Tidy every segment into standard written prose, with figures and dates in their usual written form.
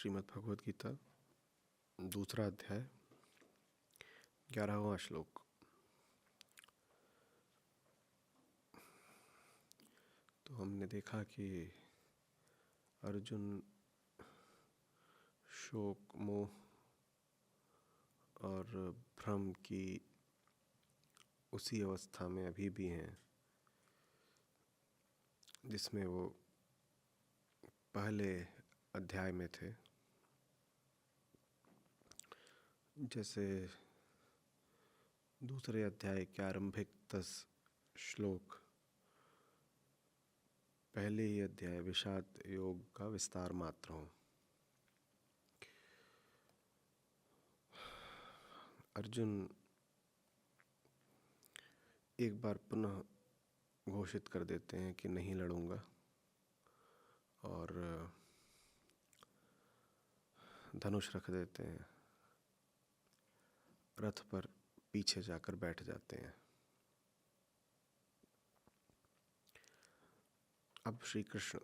श्रीमद् भगवद गीता दूसरा अध्याय 11वां श्लोक। तो हमने देखा कि अर्जुन शोक, मोह और भ्रम की उसी अवस्था में अभी भी हैं जिसमें वो पहले अध्याय में थे। जैसे दूसरे अध्याय के आरंभिक 10 श्लोक पहले ही अध्याय विषाद योग का विस्तार मात्र हो। अर्जुन एक बार पुनः घोषित कर देते हैं कि नहीं लड़ूंगा और धनुष रख देते हैं, रथ पर पीछे जाकर बैठ जाते हैं। अब श्री कृष्ण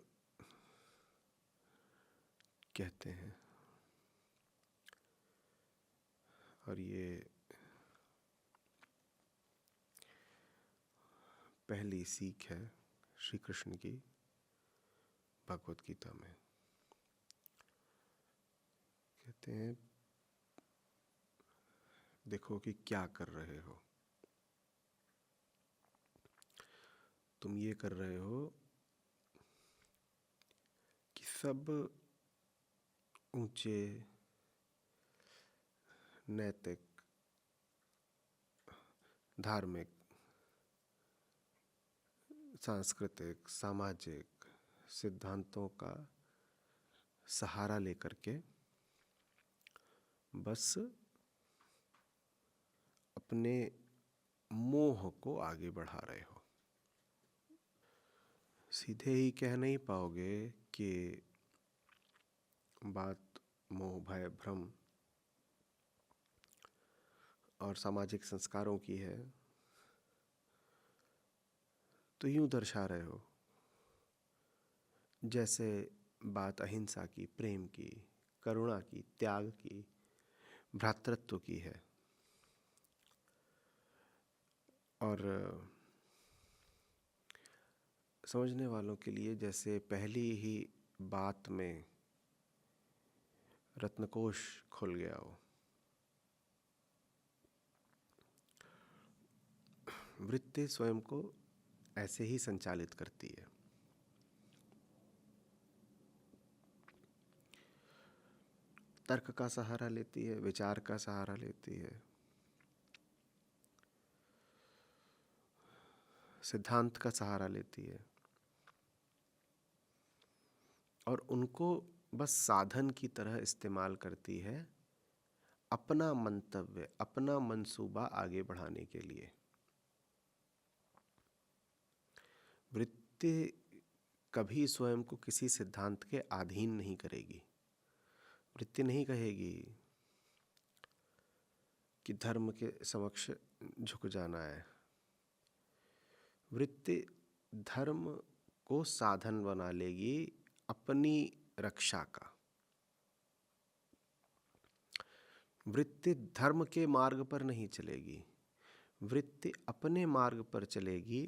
कहते हैं, और ये पहली सीख है श्री कृष्ण की भगवद गीता में। कहते हैं, देखो कि क्या कर रहे हो। तुम ये कर रहे हो कि सब ऊंचे नैतिक, धार्मिक, सांस्कृतिक, सामाजिक सिद्धांतों का सहारा लेकर के बस अपने मोह को आगे बढ़ा रहे हो। सीधे ही कह नहीं पाओगे कि बात मोह, भय, भ्रम और सामाजिक संस्कारों की है, तो यूं दर्शा रहे हो जैसे बात अहिंसा की, प्रेम की, करुणा की, त्याग की, भ्रातृत्व की है। और समझने वालों के लिए जैसे पहली ही बात में रत्नकोश खुल गया हो। वृत्ति स्वयं को ऐसे ही संचालित करती है। तर्क का सहारा लेती है, विचार का सहारा लेती है, सिद्धांत का सहारा लेती है और उनको बस साधन की तरह इस्तेमाल करती है अपना मंतव्य, अपना मंसूबा आगे बढ़ाने के लिए। वृत्ति कभी स्वयं को किसी सिद्धांत के अधीन नहीं करेगी। वृत्ति नहीं कहेगी कि धर्म के समक्ष झुक जाना है। वृत्ति धर्म को साधन बना लेगी अपनी रक्षा का। वृत्ति धर्म के मार्ग पर नहीं चलेगी, वृत्ति अपने मार्ग पर चलेगी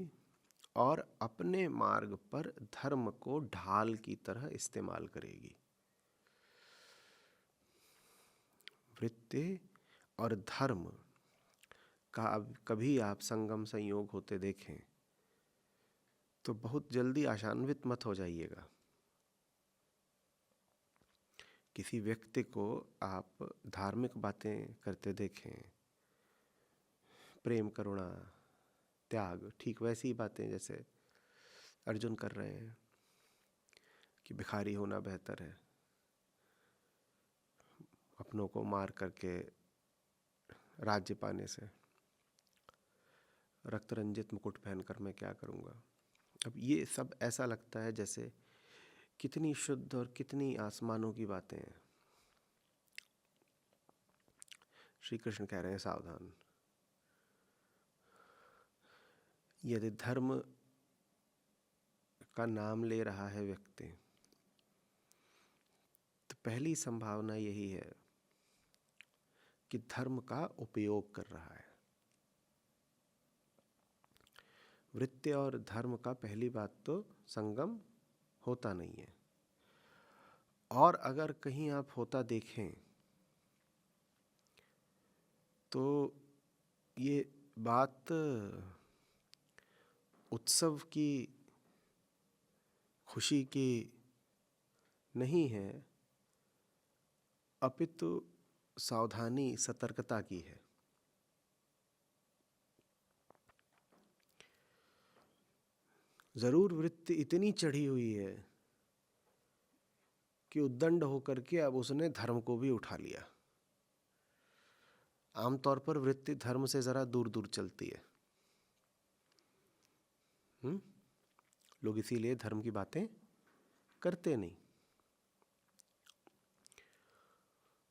और अपने मार्ग पर धर्म को ढाल की तरह इस्तेमाल करेगी। वृत्ति और धर्म का अब कभी आप संगम संयोग होते देखें तो बहुत जल्दी आशान्वित मत हो जाइएगा। किसी व्यक्ति को आप धार्मिक बातें करते देखें, प्रेम, करुणा, त्याग, ठीक वैसी ही बातें जैसे अर्जुन कर रहे हैं कि भिखारी होना बेहतर है, अपनों को मार करके राज्य पाने से, रक्त रंजित मुकुट पहनकर मैं क्या करूँगा। अब ये सब ऐसा लगता है जैसे कितनी शुद्ध और कितनी आसमानों की बातें हैं। श्री कृष्ण कह रहे हैं, सावधान। यदि धर्म का नाम ले रहा है व्यक्ति, तो पहली संभावना यही है कि धर्म का उपयोग कर रहा है। वृत्ति और धर्म का पहली बात तो संगम होता नहीं है, और अगर कहीं आप होता देखें तो ये बात उत्सव की, खुशी की नहीं है, अपितु सावधानी, सतर्कता की है। जरूर वृत्ति इतनी चढ़ी हुई है कि उद्दंड होकर के अब उसने धर्म को भी उठा लिया। आमतौर पर वृत्ति धर्म से जरा दूर दूर चलती है। लोग इसीलिए धर्म की बातें करते नहीं।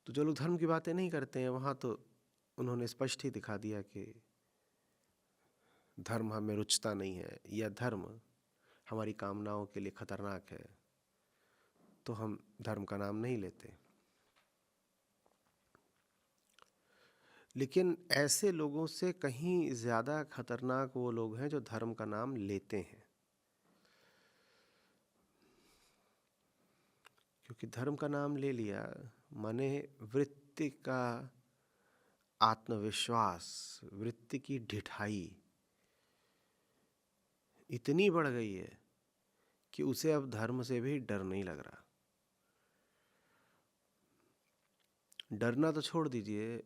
तो जो लोग धर्म की बातें नहीं करते हैं वहां तो उन्होंने स्पष्ट ही दिखा दिया कि धर्म हमें रुचता नहीं है, या धर्म हमारी कामनाओं के लिए खतरनाक है, तो हम धर्म का नाम नहीं लेते। लेकिन ऐसे लोगों से कहीं ज्यादा खतरनाक वो लोग हैं जो धर्म का नाम लेते हैं। क्योंकि धर्म का नाम ले लिया माने वृत्ति का आत्मविश्वास, वृत्ति की ढिठाई इतनी बढ़ गई है कि उसे अब धर्म से भी डर नहीं लग रहा। डरना तो छोड़ दीजिए,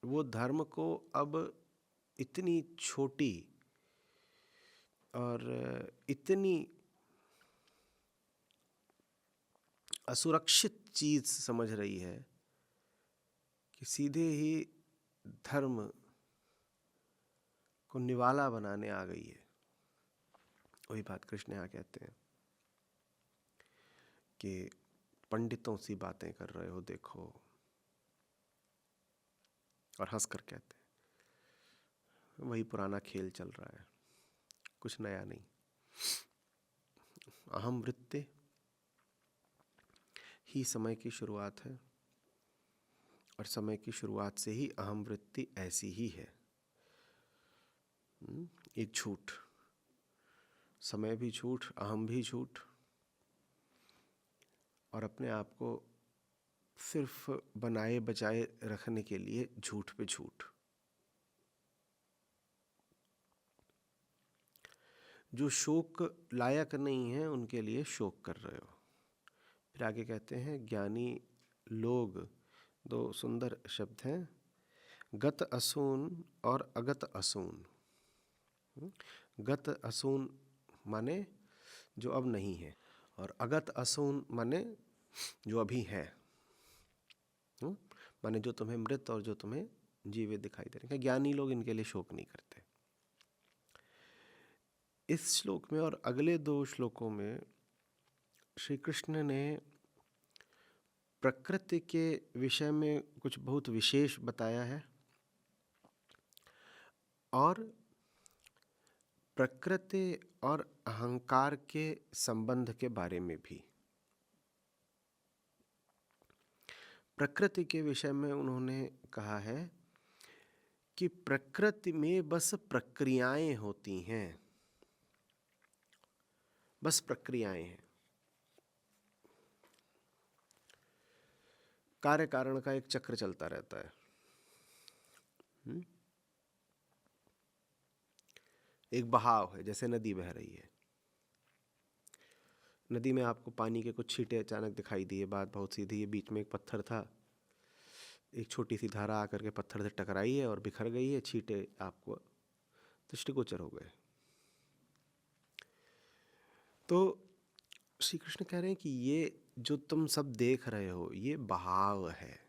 वो धर्म को अब इतनी छोटी और इतनी असुरक्षित चीज समझ रही है कि सीधे ही धर्म को निवाला बनाने आ गई है। वही बात कृष्ण यहाँ कहते हैं कि पंडितों सी बातें कर रहे हो देखो, और हंसकर कहते हैं वही पुराना खेल चल रहा है, कुछ नया नहीं। अहम वृत्ति ही समय की शुरुआत है, और समय की शुरुआत से ही अहम वृत्ति ऐसी ही है। एक झूठ, समय भी झूठ, अहम भी झूठ, और अपने आप को सिर्फ बनाए बचाए रखने के लिए झूठ पे झूठ। जो शोक लायक नहीं है उनके लिए शोक कर रहे हो। फिर आगे कहते हैं ज्ञानी लोग, दो सुंदर शब्द हैं, गत असून और अगत असून। गत असून माने जो अब नहीं है, और अगत असून माने जो अभी है। माने जो तुम्हें मृत और जो तुम्हें जीवित दिखाई दे रहे हैं। ज्ञानी लोग इनके लिए शोक नहीं करते। इस श्लोक में और अगले दो श्लोकों में श्री कृष्ण ने प्रकृति के विषय में कुछ बहुत विशेष बताया है, और प्रकृति और अहंकार के संबंध के बारे में भी। प्रकृति के विषय में उन्होंने कहा है कि प्रकृति में बस प्रक्रियाएं होती हैं, बस प्रक्रियाएं हैं। कार्य कारण का एक चक्र चलता रहता है। एक बहाव है, जैसे नदी बह रही है। नदी में आपको पानी के कुछ छींटे अचानक दिखाई दिए, बात बहुत सीधी है। बीच में एक पत्थर था, एक छोटी सी धारा आकर के पत्थर से टकराई है और बिखर गई है, छींटे आपको दृष्टिगोचर हो गए। तो श्री कृष्ण कह रहे हैं कि ये जो तुम सब देख रहे हो ये बहाव है।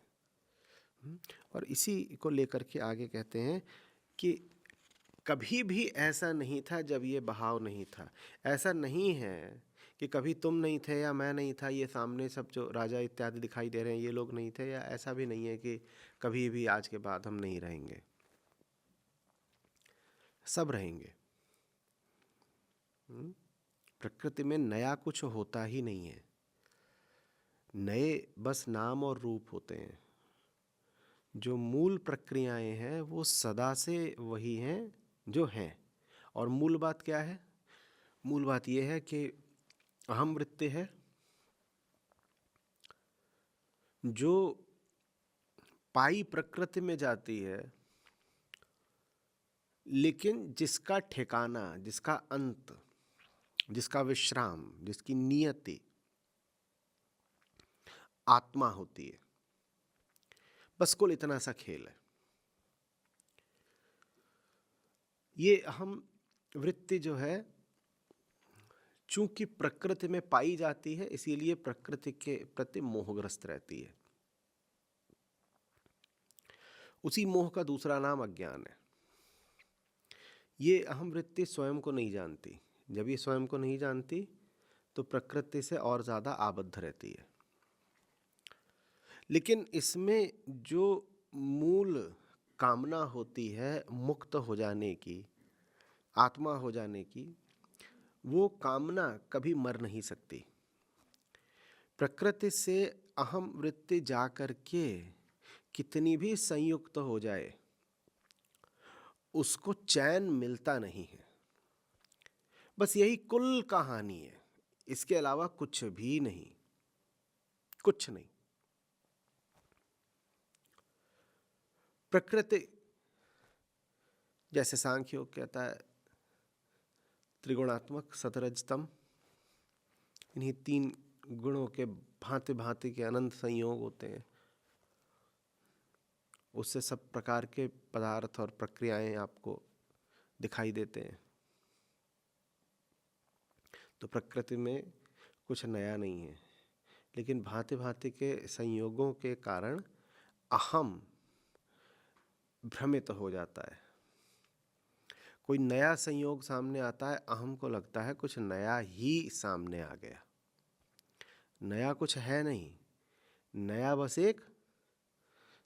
और इसी को लेकर के आगे कहते हैं कि कभी भी ऐसा नहीं था जब ये बहाव नहीं था। ऐसा नहीं है कि कभी तुम नहीं थे या मैं नहीं था, ये सामने सब जो राजा इत्यादि दिखाई दे रहे हैं ये लोग नहीं थे, या ऐसा भी नहीं है कि कभी भी आज के बाद हम नहीं रहेंगे। सब रहेंगे। प्रकृति में नया कुछ होता ही नहीं है। नए बस नाम और रूप होते हैं। जो मूल प्रक्रियाएं हैं वो सदा से वही हैं जो हैं। और मूल बात क्या है? मूल बात यह है कि अहम वृत्ति है जो पाई प्रकृति में जाती है, लेकिन जिसका ठिकाना, जिसका अंत, जिसका विश्राम, जिसकी नियति आत्मा होती है। बस कुल इतना सा खेल है। ये अहम वृत्ति जो है, चूंकि प्रकृति में पाई जाती है, इसीलिए प्रकृति के प्रति मोहग्रस्त रहती है। उसी मोह का दूसरा नाम अज्ञान है। ये अहम वृत्ति स्वयं को नहीं जानती। जब ये स्वयं को नहीं जानती तो प्रकृति से और ज्यादा आबद्ध रहती है। लेकिन इसमें जो मूल कामना होती है मुक्त हो जाने की, आत्मा हो जाने की, वो कामना कभी मर नहीं सकती। प्रकृति से अहम वृत्ति जाकर के कितनी भी संयुक्त हो जाए, उसको चैन मिलता नहीं है। बस यही कुल कहानी है, इसके अलावा कुछ भी नहीं, कुछ नहीं। प्रकृति, जैसे सांख्य योग कहता है, त्रिगुणात्मक सतरजतम, इन्हीं तीन गुणों के भांति भांति के अनंत संयोग होते हैं। उससे सब प्रकार के पदार्थ और प्रक्रियाएं आपको दिखाई देते हैं। तो प्रकृति में कुछ नया नहीं है, लेकिन भांति भांति के संयोगों के कारण अहम भ्रमित हो जाता है। कोई नया संयोग सामने आता है, अहम को लगता है कुछ नया ही सामने आ गया। नया कुछ है नहीं, नया बस एक।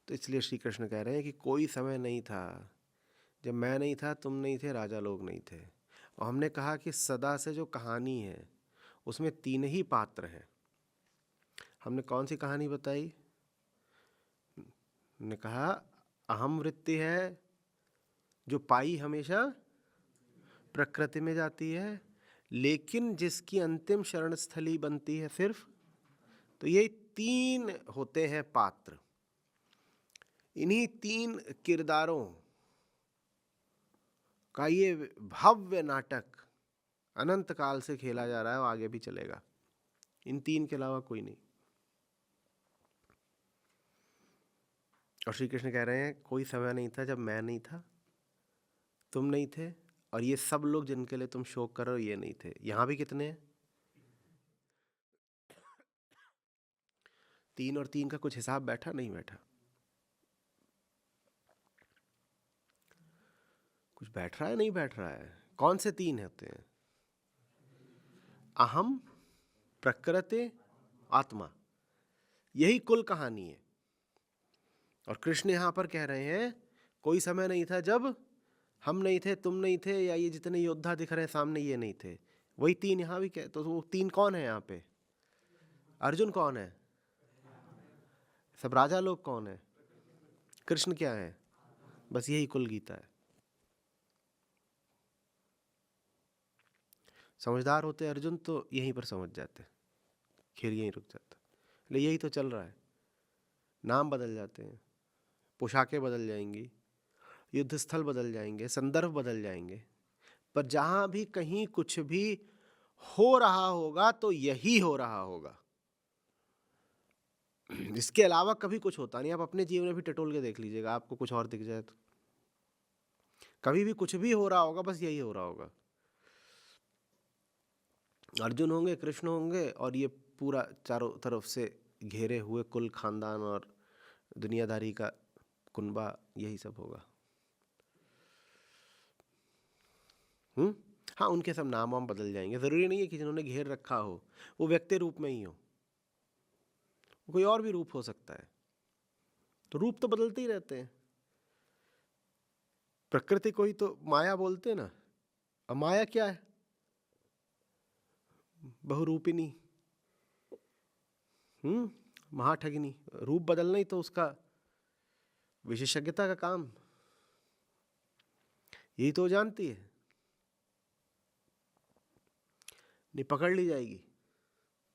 तो इसलिए श्री कृष्ण कह रहे हैं कि कोई समय नहीं था जब मैं नहीं था, तुम नहीं थे, राजा लोग नहीं थे। और हमने कहा कि सदा से जो कहानी है उसमें तीन ही पात्र हैं। हमने कौन सी कहानी बताई? हमने कहा अहम वृत्ति है जो पाई हमेशा प्रकृति में जाती है, लेकिन जिसकी अंतिम शरण स्थली बनती है सिर्फ। तो ये तीन होते हैं पात्र। इन्हीं तीन किरदारों का ये भव्य नाटक अनंत काल से खेला जा रहा है और आगे भी चलेगा। इन तीन के अलावा कोई नहीं। और श्री कृष्ण कह रहे हैं कोई समय नहीं था जब मैं नहीं था, तुम नहीं थे, और ये सब लोग जिनके लिए तुम शोक कर रहे हो ये नहीं थे। यहां भी कितने हैं? तीन और तीन का कुछ हिसाब बैठा नहीं बैठा? कुछ बैठ रहा है नहीं बैठ रहा है? कौन से तीन होते हैं? अहम, प्रकृति, आत्मा। यही कुल कहानी है। और कृष्ण यहां पर कह रहे हैं कोई समय नहीं था जब हम नहीं थे, तुम नहीं थे, या ये जितने योद्धा दिख रहे हैं सामने ये नहीं थे। वही तीन यहां भी तो वो तीन कौन है यहाँ पे? अर्जुन कौन है? सब राजा लोग कौन है? कृष्ण क्या है? बस यही कुल गीता है। समझदार होते अर्जुन तो यहीं पर समझ जाते, खेल यहीं रुक जाता। ले यही तो चल रहा है। नाम बदल जाते हैं, पोशाकें बदल जाएंगी, युद्ध स्थल बदल जाएंगे, संदर्भ बदल जाएंगे, पर जहां भी कहीं कुछ भी हो रहा होगा तो यही हो रहा होगा। इसके अलावा कभी कुछ होता नहीं। आप अपने जीवन में भी टटोल के देख लीजिएगा, आपको कुछ और दिख जाए तो। कभी भी कुछ भी हो रहा होगा, बस यही हो रहा होगा। अर्जुन होंगे, कृष्ण होंगे, और ये पूरा चारों तरफ से घेरे हुए कुल खानदान और दुनियादारी का कुनबा, यही सब होगा। हाँ, उनके सब नाम वाम बदल जाएंगे। जरूरी नहीं है कि जिन्होंने घेर रखा हो वो व्यक्ति रूप में ही हो, कोई और भी रूप हो सकता है। तो रूप तो बदलते ही रहते हैं। प्रकृति को ही तो माया बोलते हैं ना। अब माया क्या है? बहुरूपिणी। महाठगिनी, रूप बदलना ही तो उसका विशेषज्ञता का काम, यही तो जानती है। नहीं पकड़ ली जाएगी,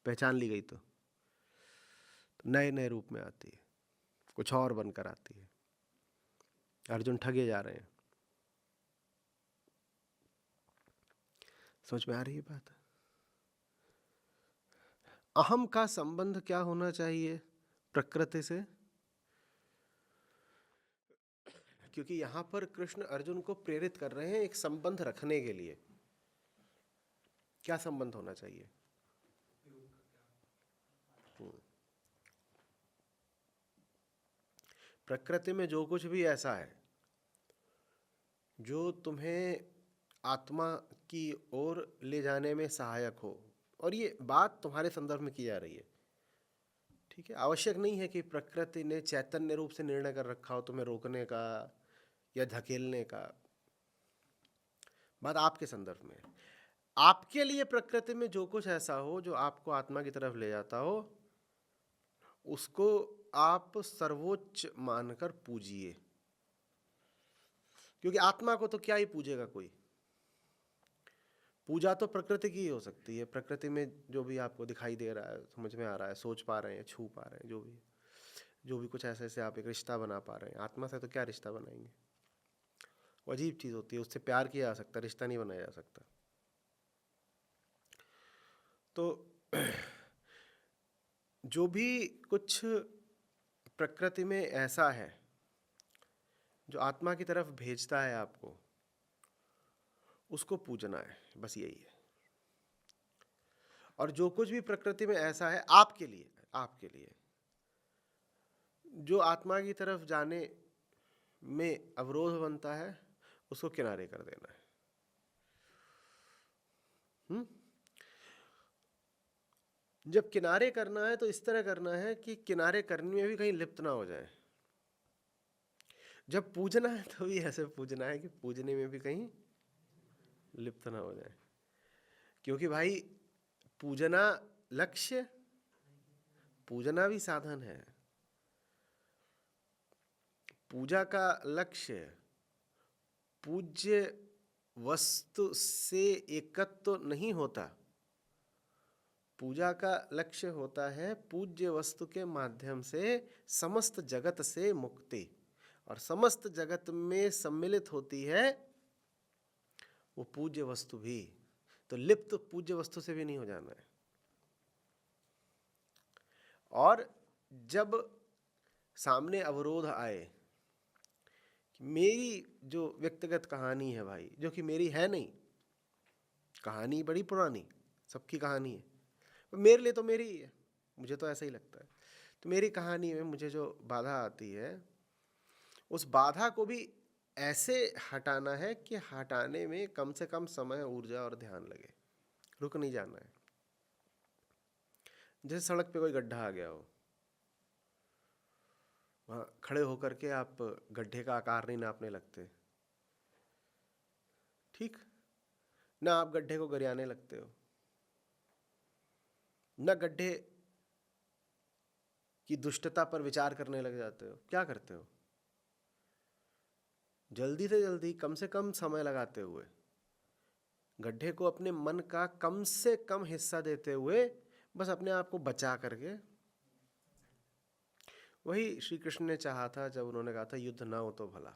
पहचान ली गई तो नए नए रूप में आती है, कुछ और बनकर आती है। अर्जुन ठगे जा रहे हैं। समझ में आ रही है बात? अहम का संबंध क्या होना चाहिए प्रकृति से? क्योंकि यहां पर कृष्ण अर्जुन को प्रेरित कर रहे हैं एक संबंध रखने के लिए। क्या संबंध होना चाहिए? प्रकृति में जो कुछ भी ऐसा है जो तुम्हें आत्मा की ओर ले जाने में सहायक हो, और ये बात तुम्हारे संदर्भ में की जा रही है, ठीक है? आवश्यक नहीं है कि प्रकृति ने चैतन्य रूप से निर्णय कर रखा हो तुम्हें रोकने का या धकेलने का। बात आपके संदर्भ में है। आपके लिए प्रकृति में जो कुछ ऐसा हो जो आपको आत्मा की तरफ ले जाता हो, उसको आप सर्वोच्च मानकर पूजिए। क्योंकि आत्मा को तो क्या ही पूजेगा कोई। पूजा तो प्रकृति की ही हो सकती है। प्रकृति में जो भी आपको दिखाई दे रहा है, समझ में आ रहा है, सोच पा रहे हैं, छू पा रहे हैं, जो भी कुछ ऐसे ऐसे आप एक रिश्ता बना पा रहे हैं, आत्मा से तो क्या रिश्ता बनाएंगे? वो अजीब चीज होती है, उससे प्यार किया जा सकता, रिश्ता नहीं बनाया जा सकता। तो जो भी कुछ प्रकृति में ऐसा है जो आत्मा की तरफ भेजता है आपको, उसको पूजना है, बस यही है। और जो कुछ भी प्रकृति में ऐसा है आपके लिए जो आत्मा की तरफ जाने में अवरोध बनता है, उसको किनारे कर देना है। जब किनारे करना है तो इस तरह करना है कि किनारे करने में भी कहीं लिप्त ना हो जाए। जब पूजना है तो भी ऐसे पूजना है कि पूजने में भी कहीं लिप्त ना हो जाए। क्योंकि भाई पूजना लक्ष्य, पूजना भी साधन है। पूजा का लक्ष्य पूज्य वस्तु से एकत्व तो नहीं होता। पूजा का लक्ष्य होता है पूज्य वस्तु के माध्यम से समस्त जगत से मुक्ति, और समस्त जगत में सम्मिलित होती है वो पूज्य वस्तु भी। तो लिप्त पूज्य वस्तु से भी नहीं हो जाना है। और जब सामने अवरोध आए, मेरी जो व्यक्तिगत कहानी है भाई, जो कि मेरी है नहीं, कहानी बड़ी पुरानी, सबकी कहानी है, मेरे लिए तो मेरी ही है, मुझे तो ऐसा ही लगता है। तो मेरी कहानी में मुझे जो बाधा आती है, उस बाधा को भी ऐसे हटाना है कि हटाने में कम से कम समय, ऊर्जा और ध्यान लगे, रुक नहीं जाना है। जैसे सड़क पे कोई गड्ढा आ गया हो, वहाँ खड़े होकर के आप गड्ढे का आकार नहीं नापने लगते, ठीक ना? आप गड्ढे को गरियाने लगते हो, ना गड्ढे की दुष्टता पर विचार करने लग जाते हो। क्या करते हो? जल्दी से जल्दी कम से कम समय लगाते हुए, गड्ढे को अपने मन का कम से कम हिस्सा देते हुए, बस अपने आप को बचा करके। वही श्री कृष्ण ने चाहा था जब उन्होंने कहा था युद्ध ना हो तो भला।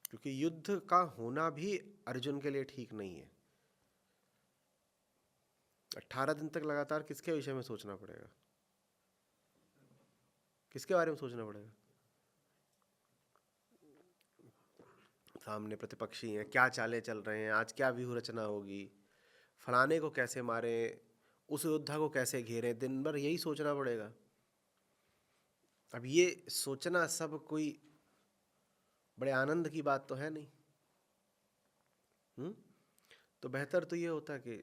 क्योंकि युद्ध का होना भी अर्जुन के लिए ठीक नहीं है। 18 दिन तक लगातार किसके विषय में सोचना पड़ेगा? किसके बारे में सोचना पड़ेगा? सामने प्रतिपक्षी हैं, क्या चालें चल रहे हैं, आज क्या व्यूह रचना होगी, फलाने को कैसे मारे, उस योद्धा को कैसे घेरे, दिन भर यही सोचना पड़ेगा। अब ये सोचना सब कोई बड़े आनंद की बात तो है नहीं। तो बेहतर तो ये होता कि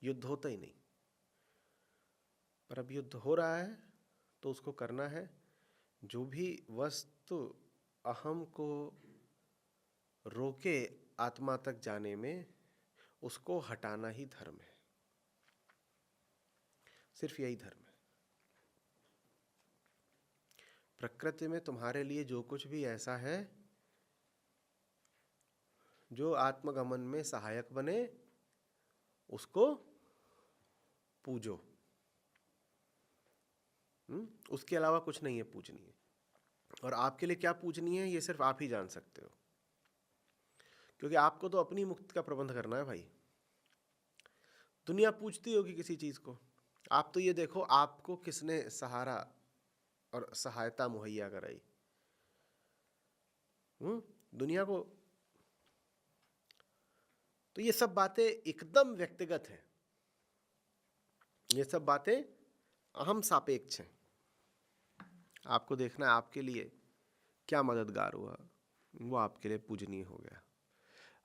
युद्ध होता ही नहीं। पर अब युद्ध हो रहा है तो उसको करना है। जो भी वस्तु अहम को रोके आत्मा तक जाने में, उसको हटाना ही धर्म है। सिर्फ यही धर्म है। प्रकृति में तुम्हारे लिए जो कुछ भी ऐसा है जो आत्मगमन में सहायक बने, उसको पूजो। उसके अलावा कुछ नहीं है पूजनीय। और आपके लिए क्या पूजनीय है ये सिर्फ आप ही जान सकते हो, क्योंकि आपको तो अपनी मुक्ति का प्रबंध करना है भाई। दुनिया पूजती होगी किसी चीज को, आप तो ये देखो आपको किसने सहारा और सहायता मुहैया कराई। दुनिया को तो ये सब बातें एकदम व्यक्तिगत हैं, ये सब बातें अहम सापेक्ष हैं। आपको देखना है आपके लिए क्या मददगार हुआ, वो आपके लिए पूजनीय हो गया।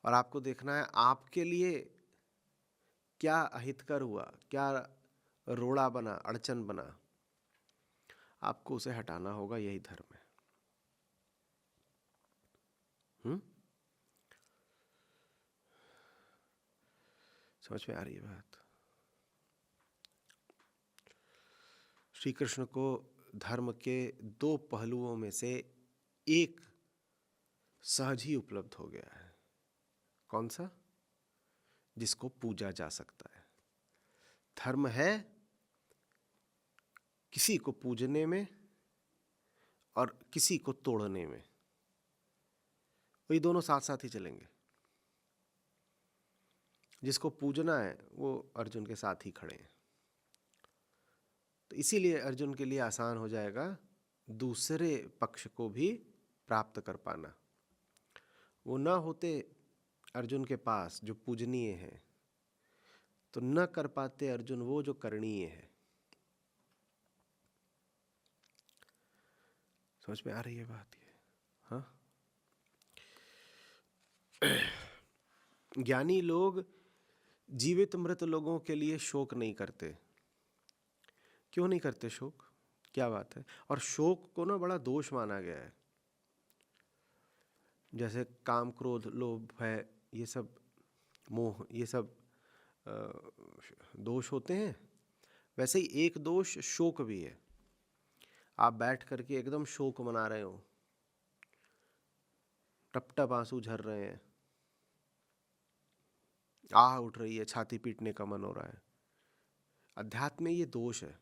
और आपको देखना है आपके लिए क्या अहितकर हुआ, क्या रोड़ा बना, अड़चन बना, आपको उसे हटाना होगा। यही धर्म है। समझ में आ रही है बात? श्री कृष्ण को धर्म के दो पहलुओं में से एक सहज ही उपलब्ध हो गया है। कौन सा? जिसको पूजा जा सकता है। धर्म है किसी को पूजने में और किसी को तोड़ने में, वही दोनों साथ साथ ही चलेंगे। जिसको पूजना है वो अर्जुन के साथ ही खड़े हैं, तो इसीलिए अर्जुन के लिए आसान हो जाएगा दूसरे पक्ष को भी प्राप्त कर पाना। वो न होते अर्जुन के पास जो पूजनीय है, तो न कर पाते अर्जुन वो जो करणीय है। समझ में आ रही है बात ये? हाँ, ज्ञानी लोग जीवित मृत लोगों के लिए शोक नहीं करते। क्यों नहीं करते शोक? क्या बात है? और शोक को ना बड़ा दोष माना गया है। जैसे काम, क्रोध, लोभ, भय, ये सब मोह, ये सब दोष होते हैं, वैसे ही एक दोष शोक भी है। आप बैठ करके एकदम शोक मना रहे हो, टप टप आंसू झर रहे हैं, आह उठ रही है, छाती पीटने का मन हो रहा है, अध्यात्म में ये दोष है।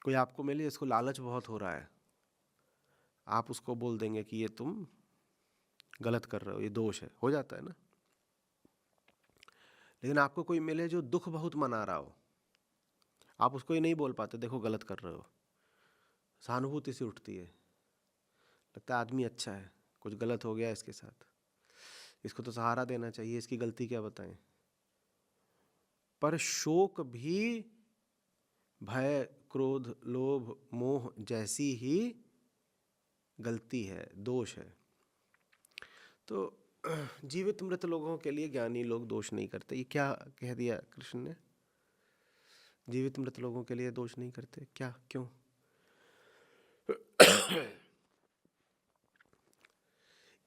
कोई आपको मिले इसको लालच बहुत हो रहा है, आप उसको बोल देंगे कि ये तुम गलत कर रहे हो, ये दोष है, हो जाता है ना। लेकिन आपको कोई मिले जो दुख बहुत मना रहा हो, आप उसको ये नहीं बोल पाते देखो गलत कर रहे हो। सहानुभूति से उठती है, लगता है आदमी अच्छा है, कुछ गलत हो गया इसके साथ, इसको तो सहारा देना चाहिए, इसकी गलती क्या बताएं। पर शोक भी भय, क्रोध, लोभ, मोह जैसी ही गलती है, दोष है। तो जीवित मृत लोगों के लिए ज्ञानी लोग दोष नहीं करते। ये क्या कह दिया कृष्ण ने? जीवित मृत लोगों के लिए दोष नहीं करते, क्या, क्यों?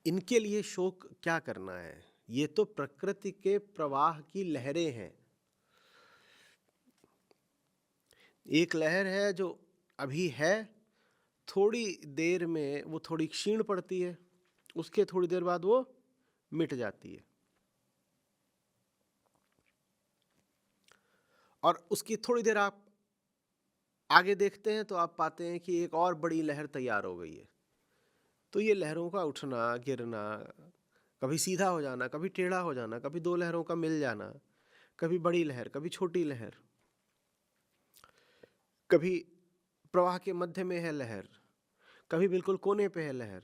इनके लिए शोक क्या करना है? ये तो प्रकृति के प्रवाह की लहरें हैं। एक लहर है जो अभी है, थोड़ी देर में वो थोड़ी क्षीण पड़ती है, उसके थोड़ी देर बाद वो मिट जाती है, और उसकी थोड़ी देर आप आगे देखते हैं तो आप पाते हैं कि एक और बड़ी लहर तैयार हो गई है। तो ये लहरों का उठना गिरना, कभी सीधा हो जाना, कभी टेढ़ा हो जाना, कभी दो लहरों का मिल जाना, कभी बड़ी लहर, कभी छोटी लहर, कभी प्रवाह के मध्य में है लहर, कभी बिल्कुल कोने पे है लहर,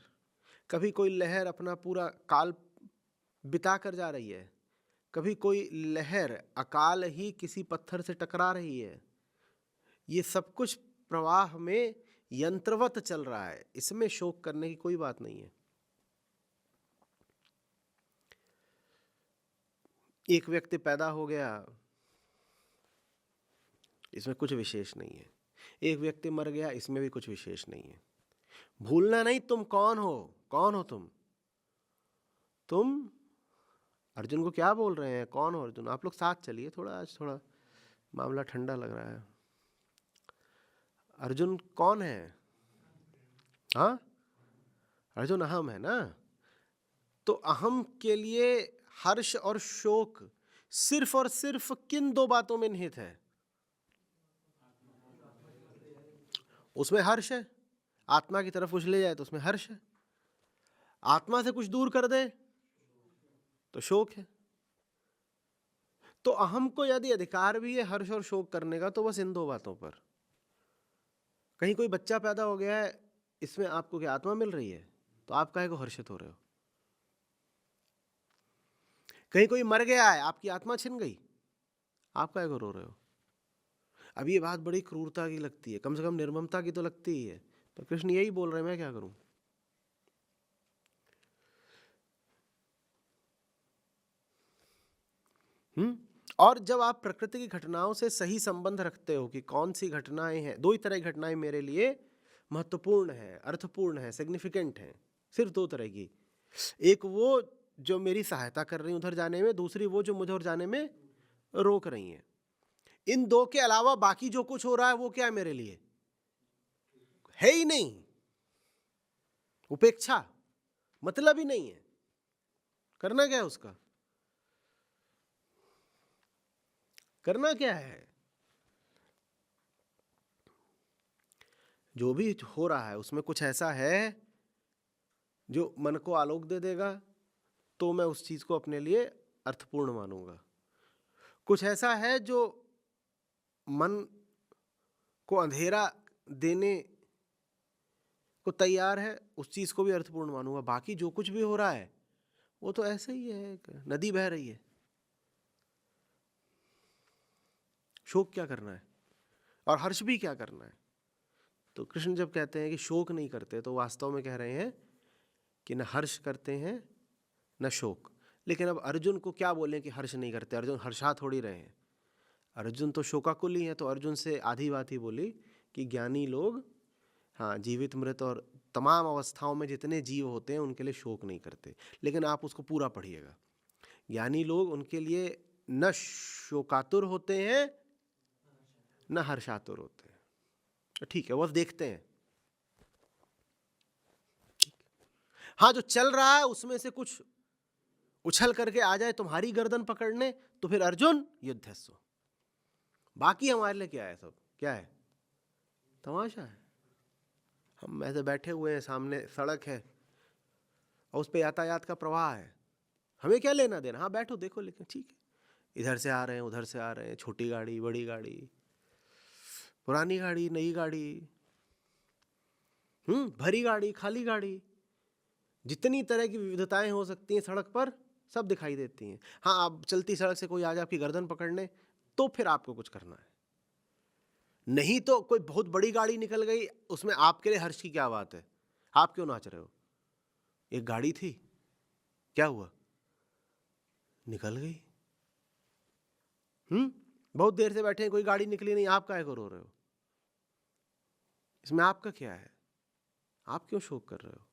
कभी कोई लहर अपना पूरा काल बिता कर जा रही है, कभी कोई लहर अकाल ही किसी पत्थर से टकरा रही है। ये सब कुछ प्रवाह में यंत्रवत चल रहा है, इसमें शोक करने की कोई बात नहीं है। एक व्यक्ति पैदा हो गया, इसमें कुछ विशेष नहीं है। एक व्यक्ति मर गया, इसमें भी कुछ विशेष नहीं है। भूलना नहीं तुम कौन हो। कौन हो तुम अर्जुन को क्या बोल रहे हैं? कौन हो अर्जुन? आप लोग साथ चलिए थोड़ा, आज थोड़ा मामला ठंडा लग रहा है। अर्जुन कौन है? हाँ, अर्जुन अहम है ना। तो अहम के लिए हर्ष और शोक सिर्फ और सिर्फ किन दो बातों में निहित है? उसमें हर्ष है, आत्मा की तरफ कुछ ले जाए तो उसमें हर्ष है, आत्मा से कुछ दूर कर दे तो शोक है। तो अहम को यदि अधिकार भी है हर्ष और शोक करने का तो बस इन दो बातों पर। कहीं कोई बच्चा पैदा हो गया है, इसमें आपको क्या आत्मा मिल रही है तो आप काहे को हर्षित हो रहे हो? कहीं कोई मर गया है, आपकी आत्मा छिन गई, आप काहे को रो रहे हो? अब ये बात बड़ी क्रूरता की लगती है, कम से कम निर्ममता की तो लगती ही है, पर कृष्ण यही बोल रहे हैं, मैं क्या करूं? और जब आप प्रकृति की घटनाओं से सही संबंध रखते हो कि कौन सी घटनाएं हैं, दो ही तरह की घटनाएं मेरे लिए महत्वपूर्ण है, अर्थपूर्ण है, सिग्निफिकेंट है, सिर्फ दो तरह की। एक वो जो मेरी सहायता कर रही है उधर जाने में, दूसरी वो जो मुझे उधर जाने में रोक रही है। इन दो के अलावा बाकी जो कुछ हो रहा है वो क्या है मेरे लिए? है ही नहीं, उपेक्षा, मतलब ही नहीं है। करना क्या है उसका? करना क्या है? जो भी हो रहा है उसमें कुछ ऐसा है जो मन को आलोक दे देगा तो मैं उस चीज को अपने लिए अर्थपूर्ण मानूंगा। कुछ ऐसा है जो मन को अंधेरा देने को तैयार है, उस चीज को भी अर्थपूर्ण मानूंगा। बाकी जो कुछ भी हो रहा है वो तो ऐसे ही है, नदी बह रही है। शोक क्या करना है और हर्ष भी क्या करना है? तो कृष्ण जब कहते हैं कि शोक नहीं करते तो वास्तव में कह रहे हैं कि न हर्ष करते हैं न शोक। लेकिन अब अर्जुन को क्या बोलें कि हर्ष नहीं करते? अर्जुन हर्षा थोड़ी रहे हैं, अर्जुन तो शोकाकुल ही है। तो अर्जुन से आधी बात ही बोली कि ज्ञानी लोग, हाँ, जीवित मृत और तमाम अवस्थाओं में जितने जीव होते हैं उनके लिए शोक नहीं करते। लेकिन आप उसको पूरा पढ़िएगा, ज्ञानी लोग उनके लिए न शोकातुर होते हैं न हर्षातुर होते हैं। ठीक है, बस देखते हैं। हाँ, जो चल रहा है उसमें से कुछ उछल करके आ जाए तुम्हारी गर्दन पकड़ने तो फिर अर्जुन युद्धस्व। बाकी हमारे लिए क्या है? सब क्या है? तमाशा है। हम ऐसे बैठे हुए हैं, सामने सड़क है और उस पर यातायात का प्रवाह है, हमें क्या लेना देना? हाँ बैठो देखो, लेकिन ठीक है, इधर से आ रहे हैं उधर से आ रहे हैं, छोटी गाड़ी बड़ी गाड़ी, पुरानी गाड़ी नई गाड़ी, भरी गाड़ी खाली गाड़ी, जितनी तरह की विविधताएं हो सकती हैं सड़क पर सब दिखाई देती हैं। हाँ, अब चलती सड़क से कोई आ जाए आपकी गर्दन पकड़ने तो फिर आपको कुछ करना है। नहीं तो कोई बहुत बड़ी गाड़ी निकल गई, उसमें आपके लिए हर्ष की क्या बात है? आप क्यों नाच रहे हो? एक गाड़ी थी, क्या हुआ? निकल गई। बहुत देर से बैठे हैं, कोई गाड़ी निकली नहीं, आप काहे को रो रहे हो? इसमें आपका क्या है? आप क्यों शोक कर रहे हो?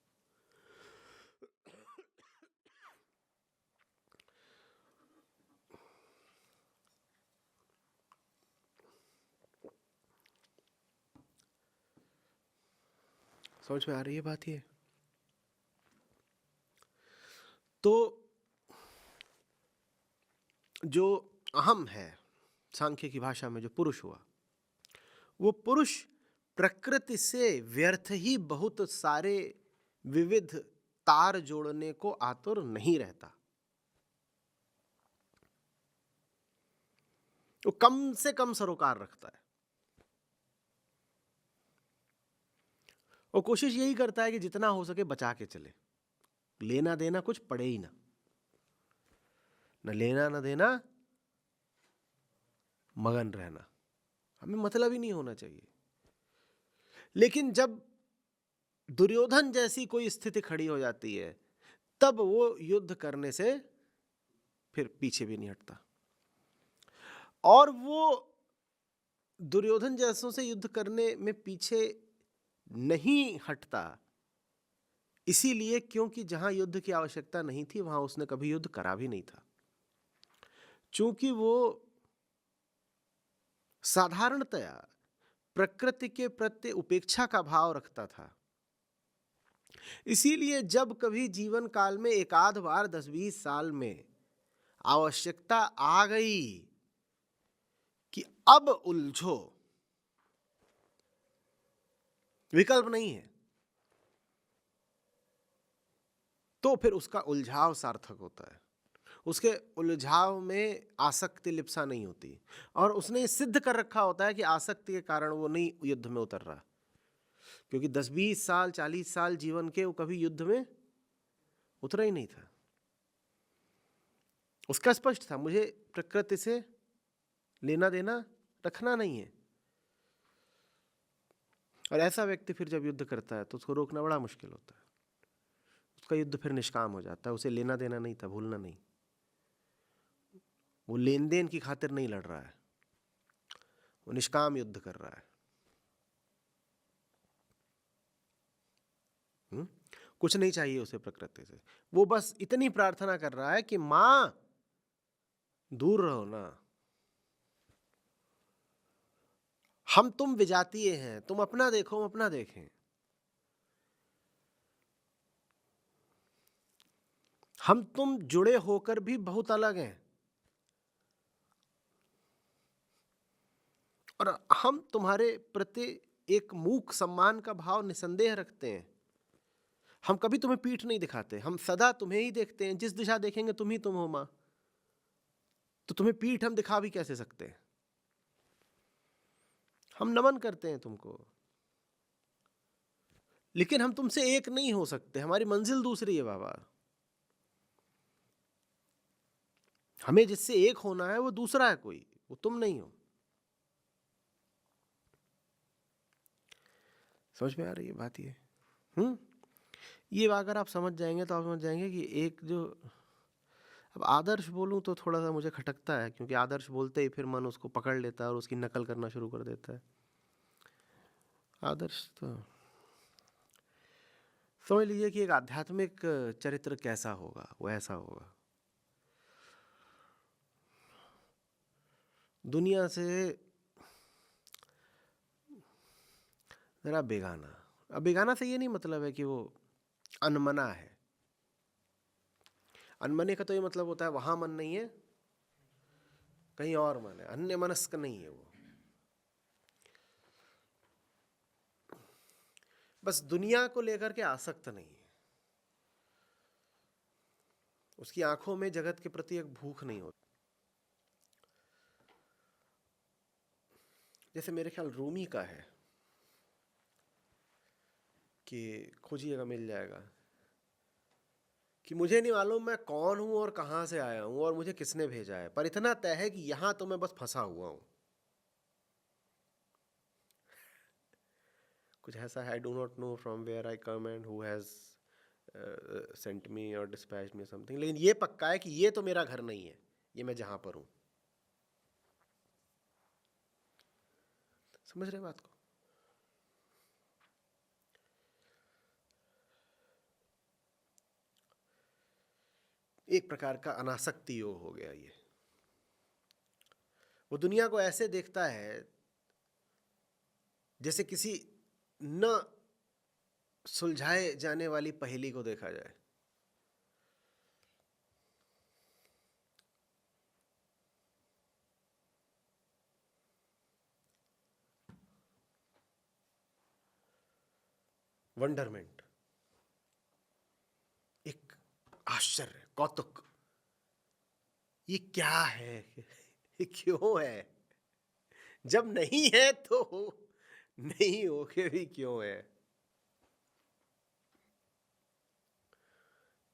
समझ में आ रही है बात? ये तो जो अहम है सांख्य की भाषा में, जो पुरुष हुआ, वो पुरुष प्रकृति से व्यर्थ ही बहुत सारे विविध तार जोड़ने को आतुर नहीं रहता। वो कम से कम सरोकार रखता है। वो कोशिश यही करता है कि जितना हो सके बचा के चले, लेना देना कुछ पड़े ही ना, न लेना न देना, मगन रहना, हमें मतलब ही नहीं होना चाहिए। लेकिन जब दुर्योधन जैसी कोई स्थिति खड़ी हो जाती है तब वो युद्ध करने से फिर पीछे भी नहीं हटता। और वो दुर्योधन जैसों से युद्ध करने में पीछे नहीं हटता इसीलिए क्योंकि जहां युद्ध की आवश्यकता नहीं थी वहां उसने कभी युद्ध करा भी नहीं था। चूंकि वो साधारणतया प्रकृति के प्रति उपेक्षा का भाव रखता था। इसीलिए जब कभी जीवन काल में एक आध बार 10-20 साल में आवश्यकता आ गई कि अब उलझो, विकल्प नहीं है, तो फिर उसका उलझाव सार्थक होता है। उसके उलझाव में आसक्ति लिप्सा नहीं होती, और उसने सिद्ध कर रखा होता है कि आसक्ति के कारण वो नहीं युद्ध में उतर रहा, क्योंकि 10-20 साल 40 साल जीवन के वो कभी युद्ध में उतरा ही नहीं था। उसका स्पष्ट था, मुझे प्रकृति से लेना देना रखना नहीं है। और ऐसा व्यक्ति फिर जब युद्ध करता है तो उसको रोकना बड़ा मुश्किल होता है। उसका युद्ध फिर निष्काम हो जाता है। उसे लेना देना नहीं था, भूलना नहीं। वो लेन देन की खातिर नहीं लड़ रहा है, वो निष्काम युद्ध कर रहा है। कुछ नहीं चाहिए उसे प्रकृति से, वो बस इतनी प्रार्थना कर रहा है कि मां दूर रहो ना, हम तुम विजातीय हैं, तुम अपना देखो हम अपना देखें। हम तुम जुड़े होकर भी बहुत अलग हैं, और हम तुम्हारे प्रति एक मूक सम्मान का भाव निसंदेह रखते हैं। हम कभी तुम्हें पीठ नहीं दिखाते, हम सदा तुम्हें ही देखते हैं। जिस दिशा देखेंगे तुम ही तुम हो मां, तो तुम्हें पीठ हम दिखा भी कैसे सकते हैं? हम नमन करते हैं तुमको, लेकिन हम तुमसे एक नहीं हो सकते। हमारी मंजिल दूसरी है बाबा। हमें जिससे एक होना है वो दूसरा है कोई, वो तुम नहीं हो। समझ में आ रही है बात? ये अगर आप समझ जाएंगे तो आप समझ जाएंगे कि एक जो, अब आदर्श बोलूं तो थोड़ा सा मुझे खटकता है, क्योंकि आदर्श बोलते ही फिर मन उसको पकड़ लेता है और उसकी नकल करना शुरू कर देता है। आदर्श तो समझ लीजिए कि एक आध्यात्मिक चरित्र कैसा होगा, वो ऐसा होगा, दुनिया से जरा बेगाना। अब बेगाना से ये नहीं मतलब है कि वो अनमना है। अनमने का तो ये मतलब होता है वहां मन नहीं है, कहीं और मन है, अन्य मनस्क नहीं है वो। बस दुनिया को लेकर के आसक्त नहीं है, उसकी आंखों में जगत के प्रति एक भूख नहीं होती। जैसे मेरे ख्याल रूमी का है कि खोजिएगा मिल जाएगा, कि मुझे नहीं मालूम मैं कौन हूं और कहां से आया हूं और मुझे किसने भेजा है, पर इतना तय है कि यहां तो मैं बस फंसा हुआ हूं। कुछ ऐसा है, I do not know from where I come and who has sent me और डिस्पैच्ड मी समथिंग, लेकिन ये पक्का है कि ये तो मेरा घर नहीं है, ये मैं जहां पर हूं। समझ रहे बात को? एक प्रकार का अनासक्ति योग हो गया ये। वो दुनिया को ऐसे देखता है जैसे किसी न सुलझाए जाने वाली पहेली को देखा जाए। वंडरमेंट, एक आश्चर्य, कौतुक, ये क्या है, ये क्यों है, जब नहीं है तो नहीं हो के भी क्यों है।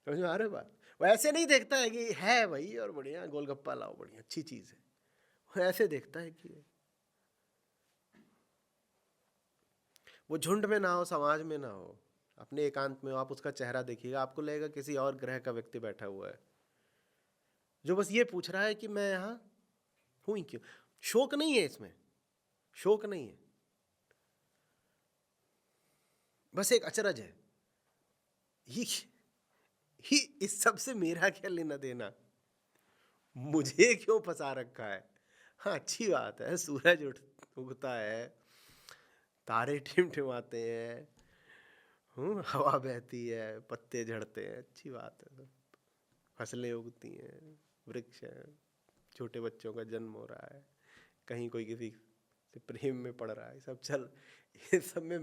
समझ में आ रहा है बात? वो ऐसे नहीं देखता है कि है भाई और बढ़िया गोलगप्पा लाओ, बढ़िया अच्छी चीज है। वो ऐसे देखता है कि वो झुंड में ना हो, समाज में ना हो, अपने एकांत में हो, आप उसका चेहरा देखिएगा, आपको लगेगा किसी और ग्रह का व्यक्ति बैठा हुआ है, जो बस ये पूछ रहा है कि मैं यहां हूं ही क्यों। शोक नहीं है इसमें, शोक नहीं है, बस एक अचरज है। ही इस सब से मेरा क्या लेना देना, मुझे क्यों फंसा रखा है, हाँ, अच्छी बात है, सूरज उगता है, तारे टिमटिमाते हैं, हवा बहती है, पत्ते झड़ते हैं, अच्छी बात है सब। फसलें उगती हैं, वृक्ष हैं, छोटे बच्चों का जन्म हो रहा है, कहीं कोई किसी से प्रेम में पड़ रहा है, सब चल, ये सब में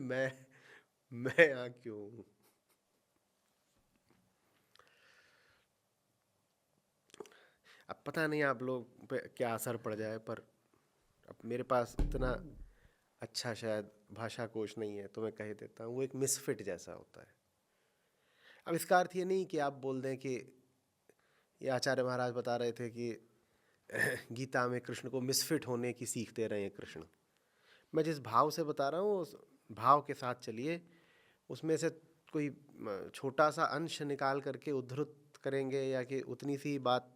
मैं यहाँ क्यों हूँ? अब पता नहीं आप लोग पे क्या असर पड़ जाए, पर अब मेरे पास इतना अच्छा शायद भाषा कोश नहीं है, तो मैं कह देता हूँ वो एक मिसफिट जैसा होता है। अब इसका अर्थ ये नहीं कि आप बोल दें कि ये आचार्य महाराज बता रहे थे कि गीता में कृष्ण को मिसफिट होने की सीख दे रहे हैं कृष्ण। मैं जिस भाव से बता रहा हूँ उस भाव के साथ चलिए, उसमें से कोई छोटा सा अंश निकाल करके उद्धृत करेंगे या कि उतनी सी बात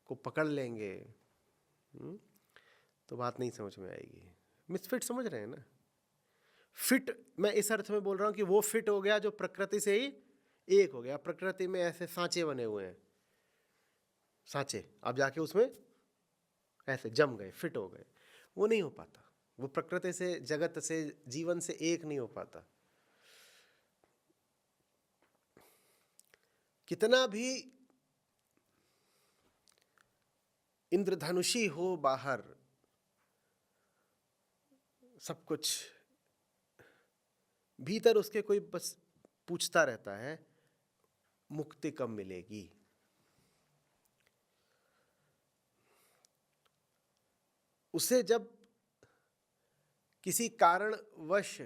को पकड़ लेंगे, तो बात नहीं समझ में आएगी। मिसफिट समझ रहे हैं ना? फिट मैं इस अर्थ में बोल रहा हूँ कि वो फिट हो गया जो प्रकृति से ही एक हो गया। प्रकृति में ऐसे सांचे बने हुए हैं, सांचे, आप जाके उसमें ऐसे जम गए, फिट हो गए, वो नहीं हो पाता। वो प्रकृति से, जगत से, जीवन से एक नहीं हो पाता। कितना भी इंद्रधनुषी हो बाहर, सब कुछ भीतर उसके कोई बस पूछता रहता है मुक्ति कब मिलेगी। उसे जब किसी कारणवश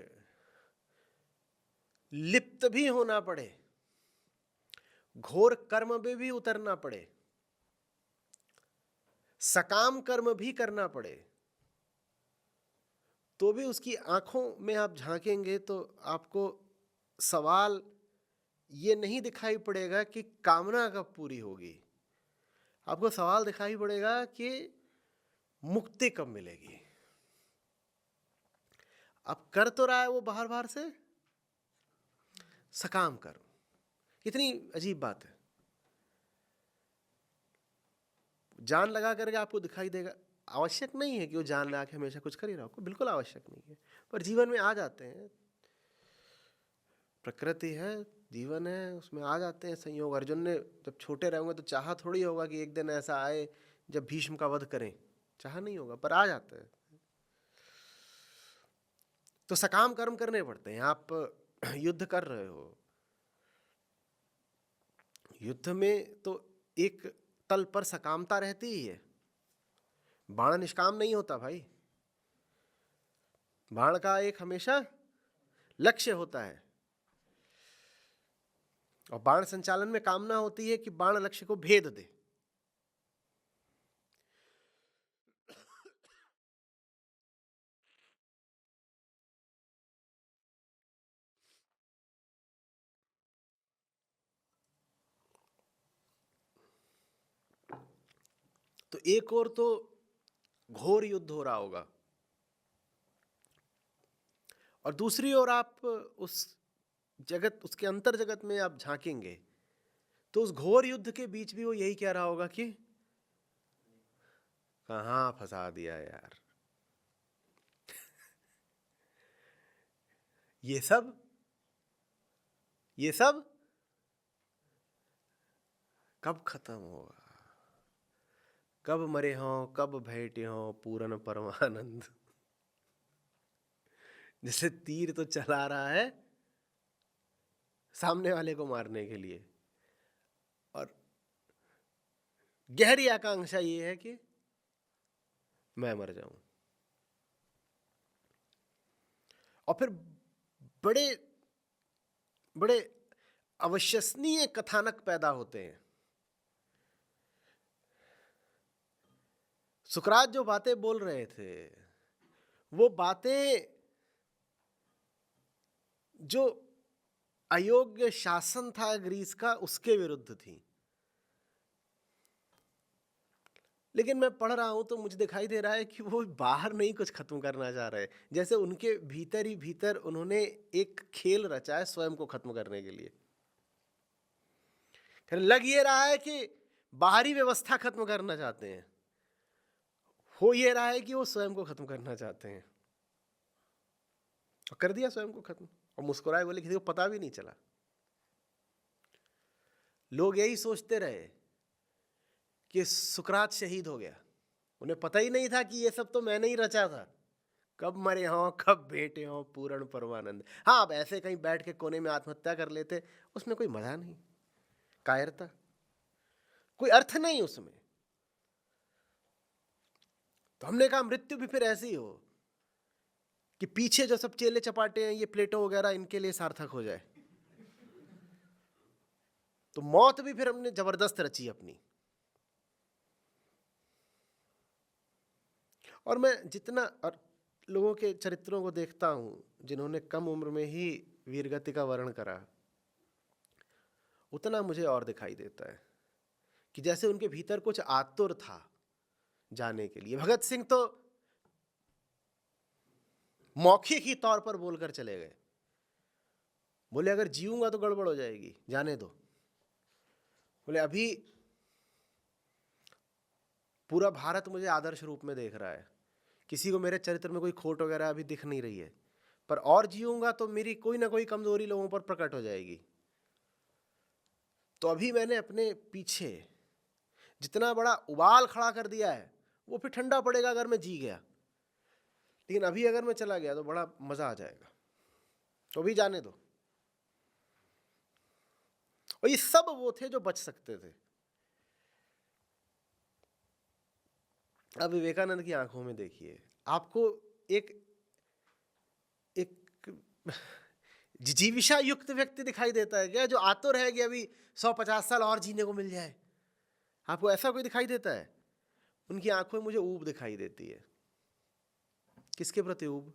लिप्त भी होना पड़े, घोर कर्म में भी उतरना पड़े, सकाम कर्म भी करना पड़े, तो भी उसकी आंखों में आप झांकेंगे तो आपको सवाल ये नहीं दिखाई पड़ेगा कि कामना कब पूरी होगी, आपको सवाल दिखाई पड़ेगा कि मुक्ति कब मिलेगी। अब कर तो रहा है वो बाहर बाहर से सकाम कर्म। कितनी अजीब बात है। जान लगा करके आपको दिखाई देगा, आवश्यक नहीं है कि वो जान लगा के हमेशा कुछ कर ही रहा हो, बिल्कुल आवश्यक नहीं है, पर जीवन में आ जाते हैं, प्रकृति है, जीवन है, उसमें आ जाते हैं संयोग। अर्जुन ने जब छोटे रहेंगे तो चाहा थोड़ी होगा कि एक दिन ऐसा आए जब भीष्म का वध करें, चाहा नहीं होगा, पर आ जाता है। तो सकाम कर्म करने पड़ते हैं। आप युद्ध कर रहे हो, युद्ध में तो एक तल पर सकामता रहती ही है, बाण निष्काम नहीं होता भाई, बाण का एक हमेशा लक्ष्य होता है, और बाण संचालन में कामना होती है कि बाण लक्ष्य को भेद दे। तो एक और तो घोर युद्ध हो रहा होगा, और दूसरी ओर आप उस जगत, उसके अंतर जगत में आप झांकेंगे तो उस घोर युद्ध के बीच भी वो यही कह रहा होगा कि कहां फंसा दिया यार, ये सब कब खत्म होगा, कब मरे हो, कब भेंटे हो पूरन परमानंद। जैसे तीर तो चला रहा है सामने वाले को मारने के लिए, और गहरी आकांक्षा ये है कि मैं मर जाऊं, और फिर बड़े बड़े अविश्वसनीय कथानक पैदा होते हैं। सुकरात जो बातें बोल रहे थे, वो बातें जो अयोग्य शासन था ग्रीस का, उसके विरुद्ध थी। लेकिन मैं पढ़ रहा हूं तो मुझे दिखाई दे रहा है कि वो बाहर नहीं कुछ खत्म करना चाह रहे, जैसे उनके भीतर ही भीतर उन्होंने एक खेल रचा है स्वयं को खत्म करने के लिए। लग ये रहा है कि बाहरी व्यवस्था खत्म करना चाहते हैं, हो ये रहा है कि वो स्वयं को खत्म करना चाहते हैं, और कर दिया स्वयं को खत्म, और मुस्कुराए बोले किसी को पता भी नहीं चला। लोग यही सोचते रहे कि सुकरात शहीद हो गया, उन्हें पता ही नहीं था कि ये सब तो मैंने ही रचा था। कब मरे हों, कब बेटे हों पूर्ण परमानंद। हाँ, अब ऐसे कहीं बैठ के कोने में आत्महत्या कर लेते, उसमें कोई मजा नहीं, कायरता, कोई अर्थ नहीं उसमें। तो हमने कहा मृत्यु भी फिर ऐसी हो कि पीछे जो सब चेले चपाटे हैं, ये प्लेटो वगैरह, इनके लिए सार्थक हो जाए। तो मौत भी फिर हमने जबरदस्त रची अपनी। और मैं जितना और लोगों के चरित्रों को देखता हूं जिन्होंने कम उम्र में ही वीरगति का वर्ण करा, उतना मुझे और दिखाई देता है कि जैसे उनके भीतर कुछ आतुर था जाने के लिए। भगत सिंह तो मौखिक ही तौर पर बोलकर चले गए, बोले अगर जीऊंगा तो गड़बड़ हो जाएगी, जाने दो। बोले अभी पूरा भारत मुझे आदर्श रूप में देख रहा है, किसी को मेरे चरित्र में कोई खोट वगैरह अभी दिख नहीं रही है, पर और जीऊंगा तो मेरी कोई ना कोई कमजोरी लोगों पर प्रकट हो जाएगी। तो अभी मैंने अपने पीछे जितना बड़ा उबाल खड़ा कर दिया है, वो फिर ठंडा पड़ेगा अगर मैं जी गया, लेकिन अभी अगर मैं चला गया तो बड़ा मजा आ जाएगा, तो अभी जाने दो। और ये सब वो थे जो बच सकते थे। अब विवेकानंद की आंखों में देखिए, आपको एक एक जिजीविषा युक्त व्यक्ति दिखाई देता है क्या, जो आतुर है कि अभी 150 साल और जीने को मिल जाए? आपको ऐसा कोई दिखाई देता है? उनकी आंखों में मुझे ऊब दिखाई देती है। किसके प्रति ऊब?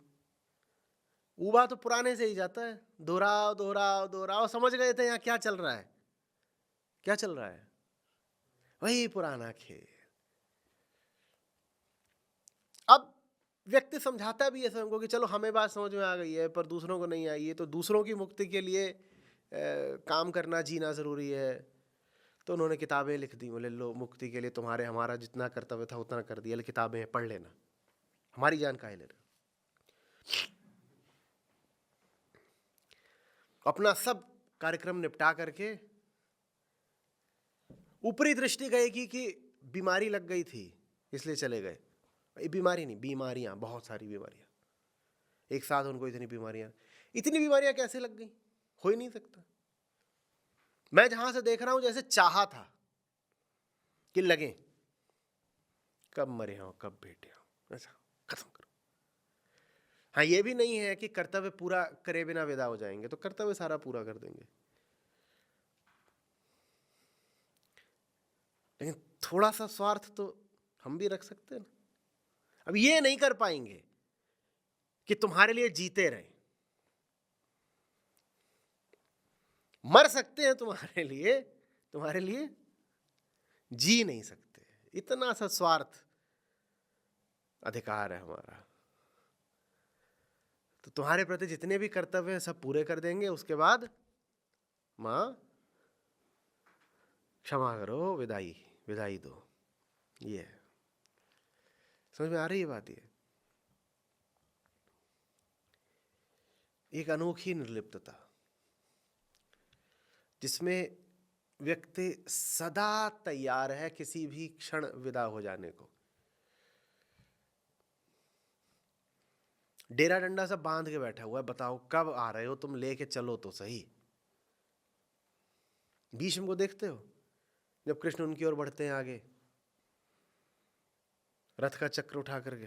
ऊबा तो पुराने से ही जाता है, दोहराओ दोहराओ दोहराओ। समझ गए थे यहाँ क्या चल रहा है, क्या चल रहा है, वही पुराना खेल। अब व्यक्ति समझाता भी है स्वयं को कि चलो हमें बात समझ में आ गई है, पर दूसरों को नहीं आई है, तो दूसरों की मुक्ति के लिए काम करना, जीना जरूरी है। तो उन्होंने किताबें लिख दी, बोले लो मुक्ति के लिए तुम्हारे हमारा जितना कर्तव्य था उतना कर दिया, किताबें पढ़ लेना, हमारी जान काहे ले रहे। अपना सब कार्यक्रम निपटा करके ऊपरी दृष्टि गई कि बीमारी लग गई थी इसलिए चले गए। ये बीमारी नहीं, बीमारियां, बहुत सारी बीमारियां एक साथ, उनको इतनी बीमारियां कैसे लग गई, हो ही नहीं सकता। मैं जहां से देख रहा हूं जैसे चाहा था कि लगे, कब मरे हो कब बेटे हो, ऐसा खत्म करो। हाँ, ये भी नहीं है कि कर्तव्य पूरा करे बिना विदा हो जाएंगे, तो कर्तव्य सारा पूरा कर देंगे, लेकिन थोड़ा सा स्वार्थ तो हम भी रख सकते हैं ना। अब ये नहीं कर पाएंगे कि तुम्हारे लिए जीते रहे, मर सकते हैं तुम्हारे लिए जी नहीं सकते। इतना सा स्वार्थ अधिकार है हमारा। तो तुम्हारे प्रति जितने भी कर्तव्य हैं सब पूरे कर देंगे, उसके बाद मां क्षमा करो, विदाई दो। ये समझ में आ रही है बात? ये एक अनोखी निर्लिप्तता जिसमें व्यक्ति सदा तैयार है किसी भी क्षण विदा हो जाने को। डेरा डंडा सब बांध के बैठा हुआ है, बताओ कब आ रहे हो तुम, लेके चलो तो सही। भीष्म को देखते हो, जब कृष्ण उनकी ओर बढ़ते हैं आगे रथ का चक्र उठा करके,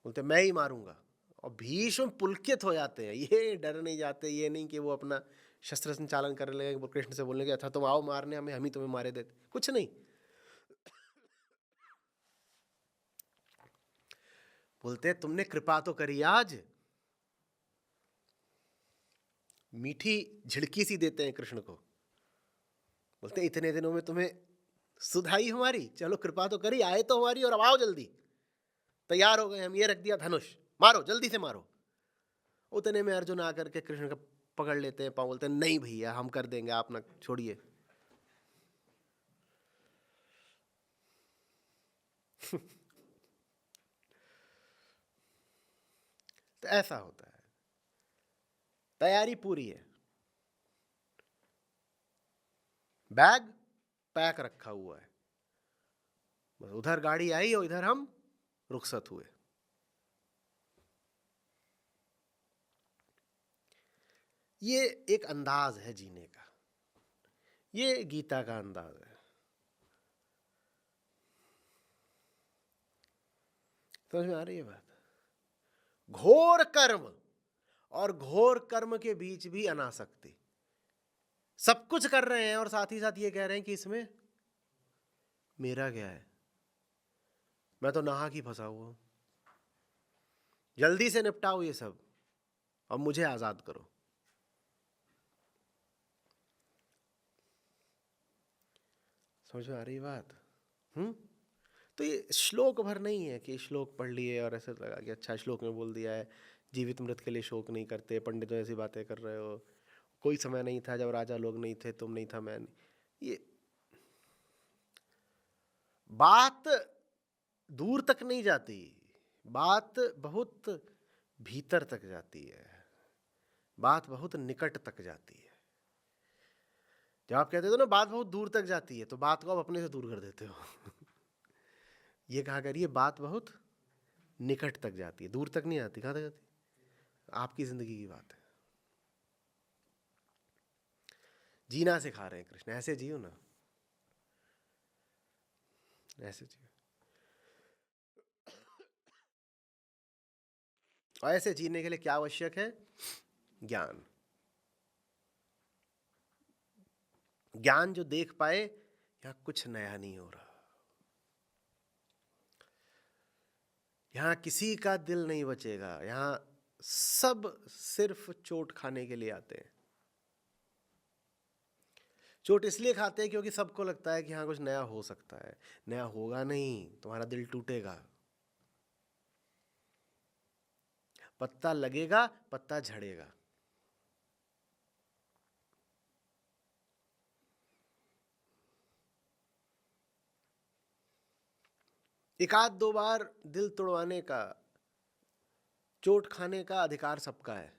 बोलते मैं ही मारूंगा, और भीष्म पुलकित हो जाते हैं। ये डर नहीं जाते, ये नहीं कि वो अपना शस्त्र संचालन करने लगे, वो कृष्ण से बोलने के था तुम आओ मारने हमें, हम ही तुम्हें मारे देते, कुछ नहीं। बोलते तुमने कृपा तो करी आज, मीठी झिड़की सी देते हैं कृष्ण को, बोलते इतने दिनों में तुम्हें सुधाई हमारी, चलो कृपा तो करी, आए तो हमारी, और अब आओ जल्दी, तैयार हो गए हम, ये रख दिया धनुष, मारो जल्दी से मारो। उतने में अर्जुन आकर के कृष्ण का पकड़ लेते हैं पाँव, बोलते हैं नहीं भैया हम कर देंगे, आप ना छोड़िए। तो ऐसा होता है, तैयारी पूरी है, बैग पैक रखा हुआ है, बस उधर गाड़ी आई और इधर हम रुखसत हुए। ये एक अंदाज है जीने का, ये गीता का अंदाज है। समझ में आ रही है बात? घोर कर्म और घोर कर्म के बीच भी अनासक्ति। सब कुछ कर रहे हैं और साथ ही साथ ये कह रहे हैं कि इसमें मेरा क्या है, मैं तो नाहक ही फंसा हुआ हूं, जल्दी से निपटाओ ये सब और मुझे आजाद करो। समझ में आ रही बात? तो ये श्लोक भर नहीं है कि श्लोक पढ़ लिए और ऐसे लगा कि अच्छा श्लोक में बोल दिया है जीवित मृत के लिए शोक नहीं करते, पंडितों ऐसी बातें कर रहे हो, कोई समय नहीं था जब राजा लोग नहीं थे, तुम नहीं था मैं नहीं। ये बात दूर तक नहीं जाती, बात बहुत भीतर तक जाती है, बात बहुत निकट तक जाती है। जब आप कहते हो ना बात बहुत दूर तक जाती है, तो बात को आप अपने से दूर कर देते हो। ये कहा करिए बात बहुत निकट तक जाती है, दूर तक नहीं आती। कहाँ तक जाती? आपकी जिंदगी की बात है। जीना सिखा रहे हैं कृष्ण, ऐसे जियो ना, ऐसे जियो। और ऐसे जीने के लिए क्या आवश्यक है? ज्ञान। ज्ञान जो देख पाए यहां कुछ नया नहीं हो रहा, यहां किसी का दिल नहीं बचेगा, यहां सब सिर्फ चोट खाने के लिए आते हैं। चोट इसलिए खाते हैं क्योंकि सबको लगता है कि हाँ कुछ नया हो सकता है। नया होगा नहीं, तुम्हारा दिल टूटेगा। पत्ता लगेगा, पत्ता झड़ेगा। एक आध दो बार दिल तोड़वाने का, चोट खाने का अधिकार सबका है।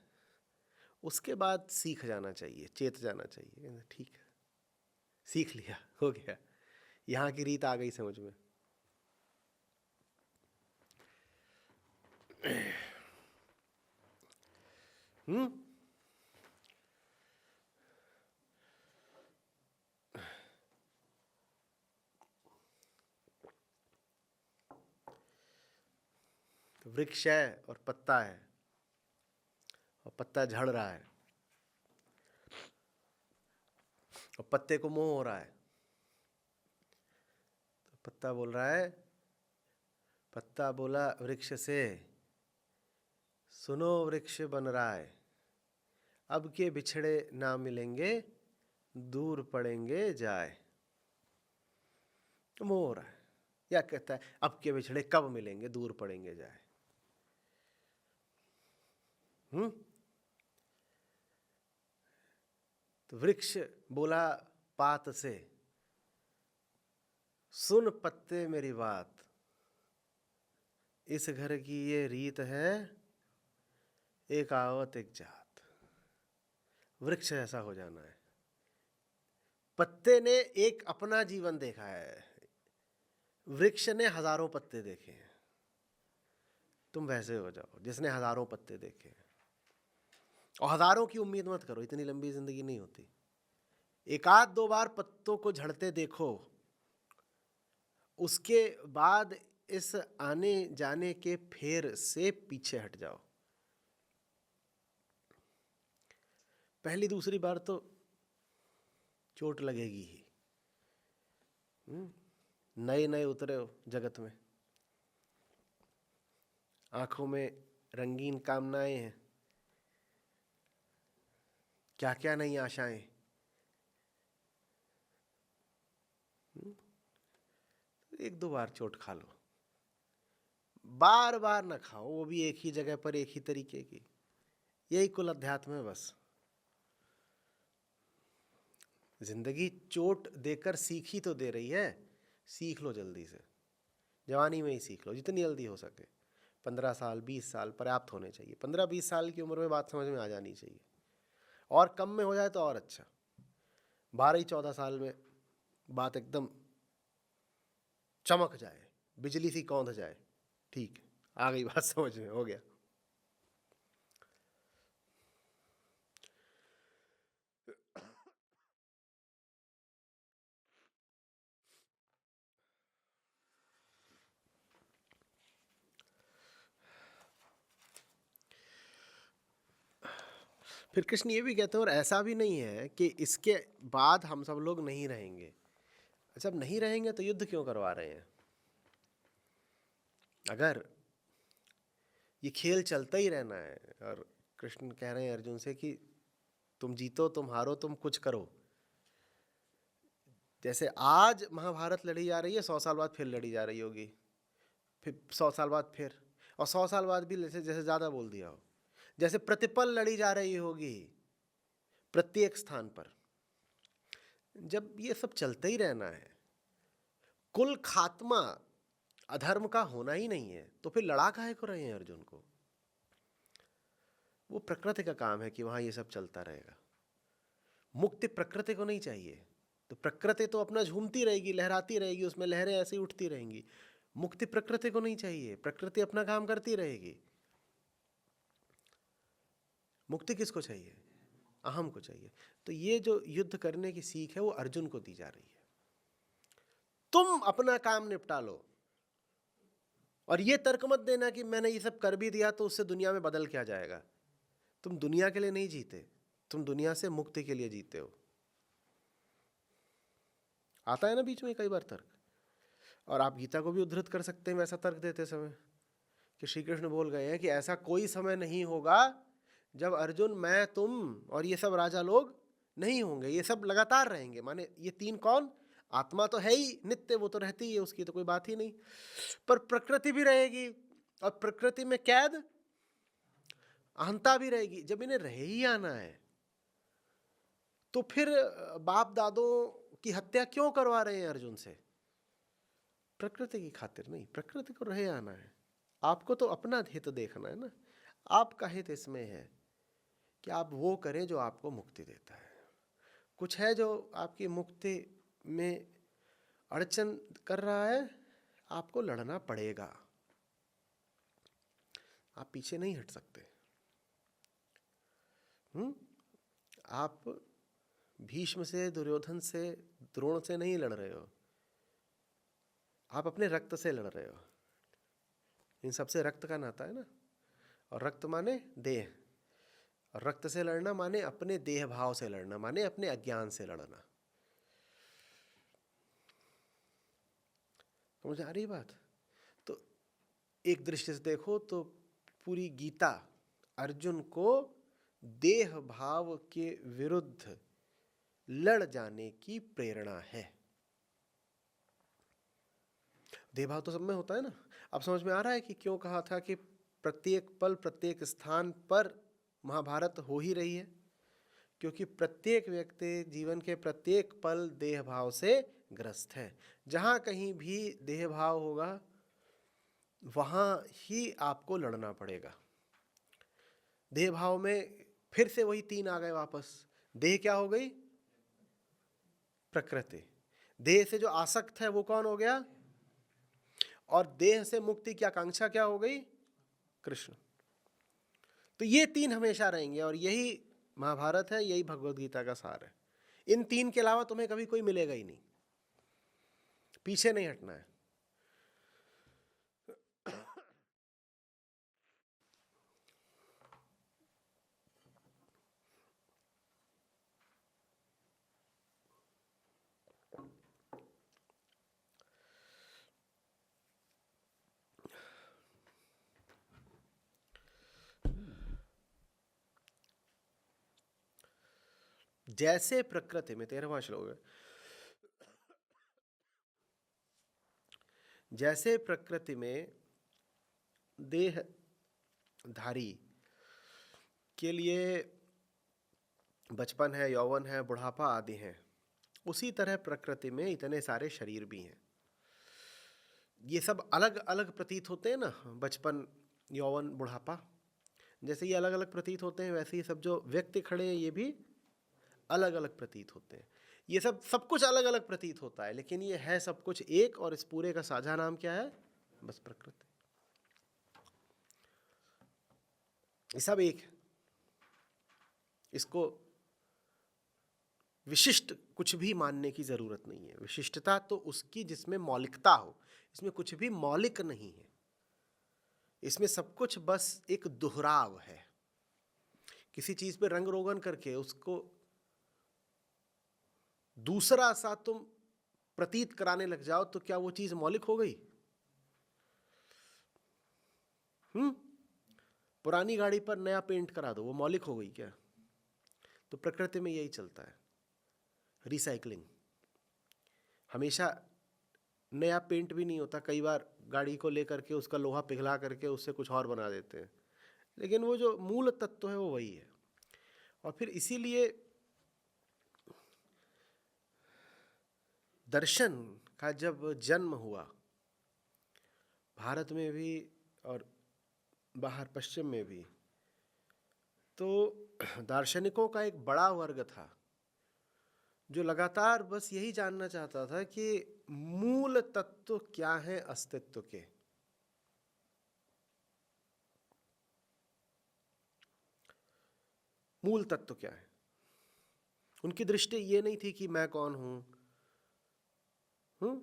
उसके बाद सीख जाना चाहिए, चेत जाना चाहिए, ठीक है सीख लिया, हो गया, यहाँ की रीत आ गई समझ में। तो वृक्ष है और पत्ता है, और पत्ता झड़ रहा है और पत्ते को मोह हो रहा है। तो पत्ता बोल रहा है, पत्ता बोला वृक्ष से, सुनो वृक्ष बन रहा है, अब के बिछड़े ना मिलेंगे, दूर पड़ेंगे जाए। तो मोह हो रहा है, या कहता है अब के बिछड़े कब मिलेंगे, दूर पड़ेंगे जाए। तो वृक्ष बोला पात से, सुन पत्ते मेरी बात, इस घर की ये रीत है, एक आवत एक जात। वृक्ष ऐसा हो जाना है। पत्ते ने एक अपना जीवन देखा है, वृक्ष ने हजारों पत्ते देखे हैं। तुम वैसे हो जाओ जिसने हजारों पत्ते देखे हैं। और हजारों की उम्मीद मत करो, इतनी लंबी जिंदगी नहीं होती। एक आध दो बार पत्तों को झड़ते देखो, उसके बाद इस आने जाने के फेर से पीछे हट जाओ। पहली दूसरी बार तो चोट लगेगी ही। नए नए उतरे हो जगत में, आंखों में रंगीन कामनाएं हैं, क्या क्या नई आशाएं। एक दो बार चोट खा लो, बार बार ना खाओ, वो भी एक ही जगह पर एक ही तरीके की। यही कुल अध्यात्म है बस। जिंदगी चोट देकर सीख ही तो दे रही है, सीख लो जल्दी से। जवानी में ही सीख लो जितनी जल्दी हो सके। 15 साल 20 साल पर्याप्त होने चाहिए। 15-20 साल की उम्र में बात समझ में आ जानी चाहिए, और कम में हो जाए तो और अच्छा। 12-14 साल में बात एकदम चमक जाए, बिजली सी कौंध जाए, ठीक है, आ गई बात समझ में, हो गया। फिर कृष्ण ये भी कहते हैं, और ऐसा भी नहीं है कि इसके बाद हम सब लोग नहीं रहेंगे। अच्छा, अब नहीं रहेंगे तो युद्ध क्यों करवा रहे हैं? अगर ये खेल चलता ही रहना है, और कृष्ण कह रहे हैं अर्जुन से कि तुम जीतो तुम हारो तुम कुछ करो। जैसे आज महाभारत लड़ी जा रही है, 100 साल बाद फिर लड़ी जा रही होगी, फिर 100 साल बाद फिर, और 100 साल बाद भी जैसे जैसे ज़्यादा बोल दिया हो, जैसे प्रतिपल लड़ी जा रही होगी प्रत्येक स्थान पर। जब ये सब चलता ही रहना है, कुल खात्मा अधर्म का होना ही नहीं है, तो फिर लड़ा काहे को रहे हैं अर्जुन को? वो प्रकृति का काम है कि वहां ये सब चलता रहेगा। मुक्ति प्रकृति को नहीं चाहिए, तो प्रकृति तो अपना झूमती रहेगी, लहराती रहेगी, उसमें लहरें ऐसी उठती रहेंगी। मुक्ति प्रकृति को नहीं चाहिए, प्रकृति अपना काम करती रहेगी। मुक्ति किसको चाहिए? अहम को चाहिए। तो ये जो युद्ध करने की सीख है वो अर्जुन को दी जा रही है। तुम अपना काम निपटा लो, और ये तर्क मत देना कि मैंने ये सब कर भी दिया तो उससे दुनिया में बदल क्या जाएगा। तुम दुनिया के लिए नहीं जीते, तुम दुनिया से मुक्ति के लिए जीते हो। आता है ना बीच में कई बार तर्क, और आप गीता को भी उद्धृत कर सकते हैं वैसा तर्क देते समय, कि श्री कृष्ण बोल गए हैं कि ऐसा कोई समय नहीं होगा जब अर्जुन, मैं, तुम और ये सब राजा लोग नहीं होंगे, ये सब लगातार रहेंगे। माने ये तीन कौन? आत्मा तो है ही नित्य, वो तो रहती ही है, उसकी तो कोई बात ही नहीं, पर प्रकृति भी रहेगी, और प्रकृति में कैद अहंता भी रहेगी। जब इन्हें रह ही आना है तो फिर बाप दादों की हत्या क्यों करवा रहे हैं अर्जुन से? प्रकृति की खातिर नहीं, प्रकृति को रह आना है। आपको तो अपना हित देखना है ना। आपका हित इसमें है कि आप वो करें जो आपको मुक्ति देता है। कुछ है जो आपकी मुक्ति में अड़चन कर रहा है, आपको लड़ना पड़ेगा, आप पीछे नहीं हट सकते। आप भीष्म से, दुर्योधन से, द्रोण से नहीं लड़ रहे हो, आप अपने रक्त से लड़ रहे हो। इन सबसे रक्त का नाता है ना, और रक्त माने देह, और रक्त से लड़ना माने अपने देह भाव से लड़ना, माने अपने अज्ञान से लड़ना। समझ आ रही बात? तो एक दृष्टि से देखो तो पूरी गीता अर्जुन को देह भाव के विरुद्ध लड़ जाने की प्रेरणा है। देह भाव तो सब में होता है ना। अब समझ में आ रहा है कि क्यों कहा था कि प्रत्येक पल प्रत्येक स्थान पर महाभारत हो ही रही है? क्योंकि प्रत्येक व्यक्ति जीवन के प्रत्येक पल देह भाव से ग्रस्त है। जहाँ कहीं भी देह भाव होगा वहाँ ही आपको लड़ना पड़ेगा। देह भाव में फिर से वही तीन आ गए वापस। देह क्या हो गई? प्रकृति। देह से जो आसक्त है वो कौन हो गया? और देह से मुक्ति की आकांक्षा क्या हो गई? कृष्ण। तो ये तीन हमेशा रहेंगे, और यही महाभारत है, यही भगवद गीता का सार है। इन तीन के अलावा तुम्हें कभी कोई मिलेगा ही नहीं, पीछे नहीं हटना है। जैसे प्रकृति में, 13वां श्लोक है, जैसे प्रकृति में देहधारी के लिए बचपन है, यौवन है, बुढ़ापा आदि हैं, उसी तरह प्रकृति में इतने सारे शरीर भी हैं। ये सब अलग अलग प्रतीत होते हैं ना, बचपन, यौवन, बुढ़ापा, जैसे ये अलग अलग प्रतीत होते हैं वैसे ही सब जो व्यक्ति खड़े हैं ये भी अलग अलग प्रतीत होते हैं। ये सब कुछ अलग अलग प्रतीत होता है, लेकिन ये है सब कुछ एक, और इस पूरे का साझा नाम क्या है? बस प्रकृति। ये सब एक है। इसको विशिष्ट कुछ भी मानने की जरूरत नहीं है। विशिष्टता तो उसकी जिसमें मौलिकता हो, इसमें कुछ भी मौलिक नहीं है। इसमें सब कुछ बस एक दोहराव है। किसी चीज पे रंग रोगन करके उसको दूसरा सा तुम प्रतीत कराने लग जाओ तो क्या वो चीज मौलिक हो गई? पुरानी गाड़ी पर नया पेंट करा दो, वो मौलिक हो गई क्या? तो प्रकृति में यही चलता है, रिसाइकलिंग। हमेशा नया पेंट भी नहीं होता, कई बार गाड़ी को लेकर के उसका लोहा पिघला करके उससे कुछ और बना देते हैं, लेकिन वो जो मूल तत्व है वो वही है। और फिर इसीलिए दर्शन का जब जन्म हुआ भारत में भी और बाहर पश्चिम में भी, तो दार्शनिकों का एक बड़ा वर्ग था जो लगातार बस यही जानना चाहता था कि मूल तत्व क्या है अस्तित्व के। मूल तत्व क्या है? उनकी दृष्टि ये नहीं थी कि मैं कौन हूं,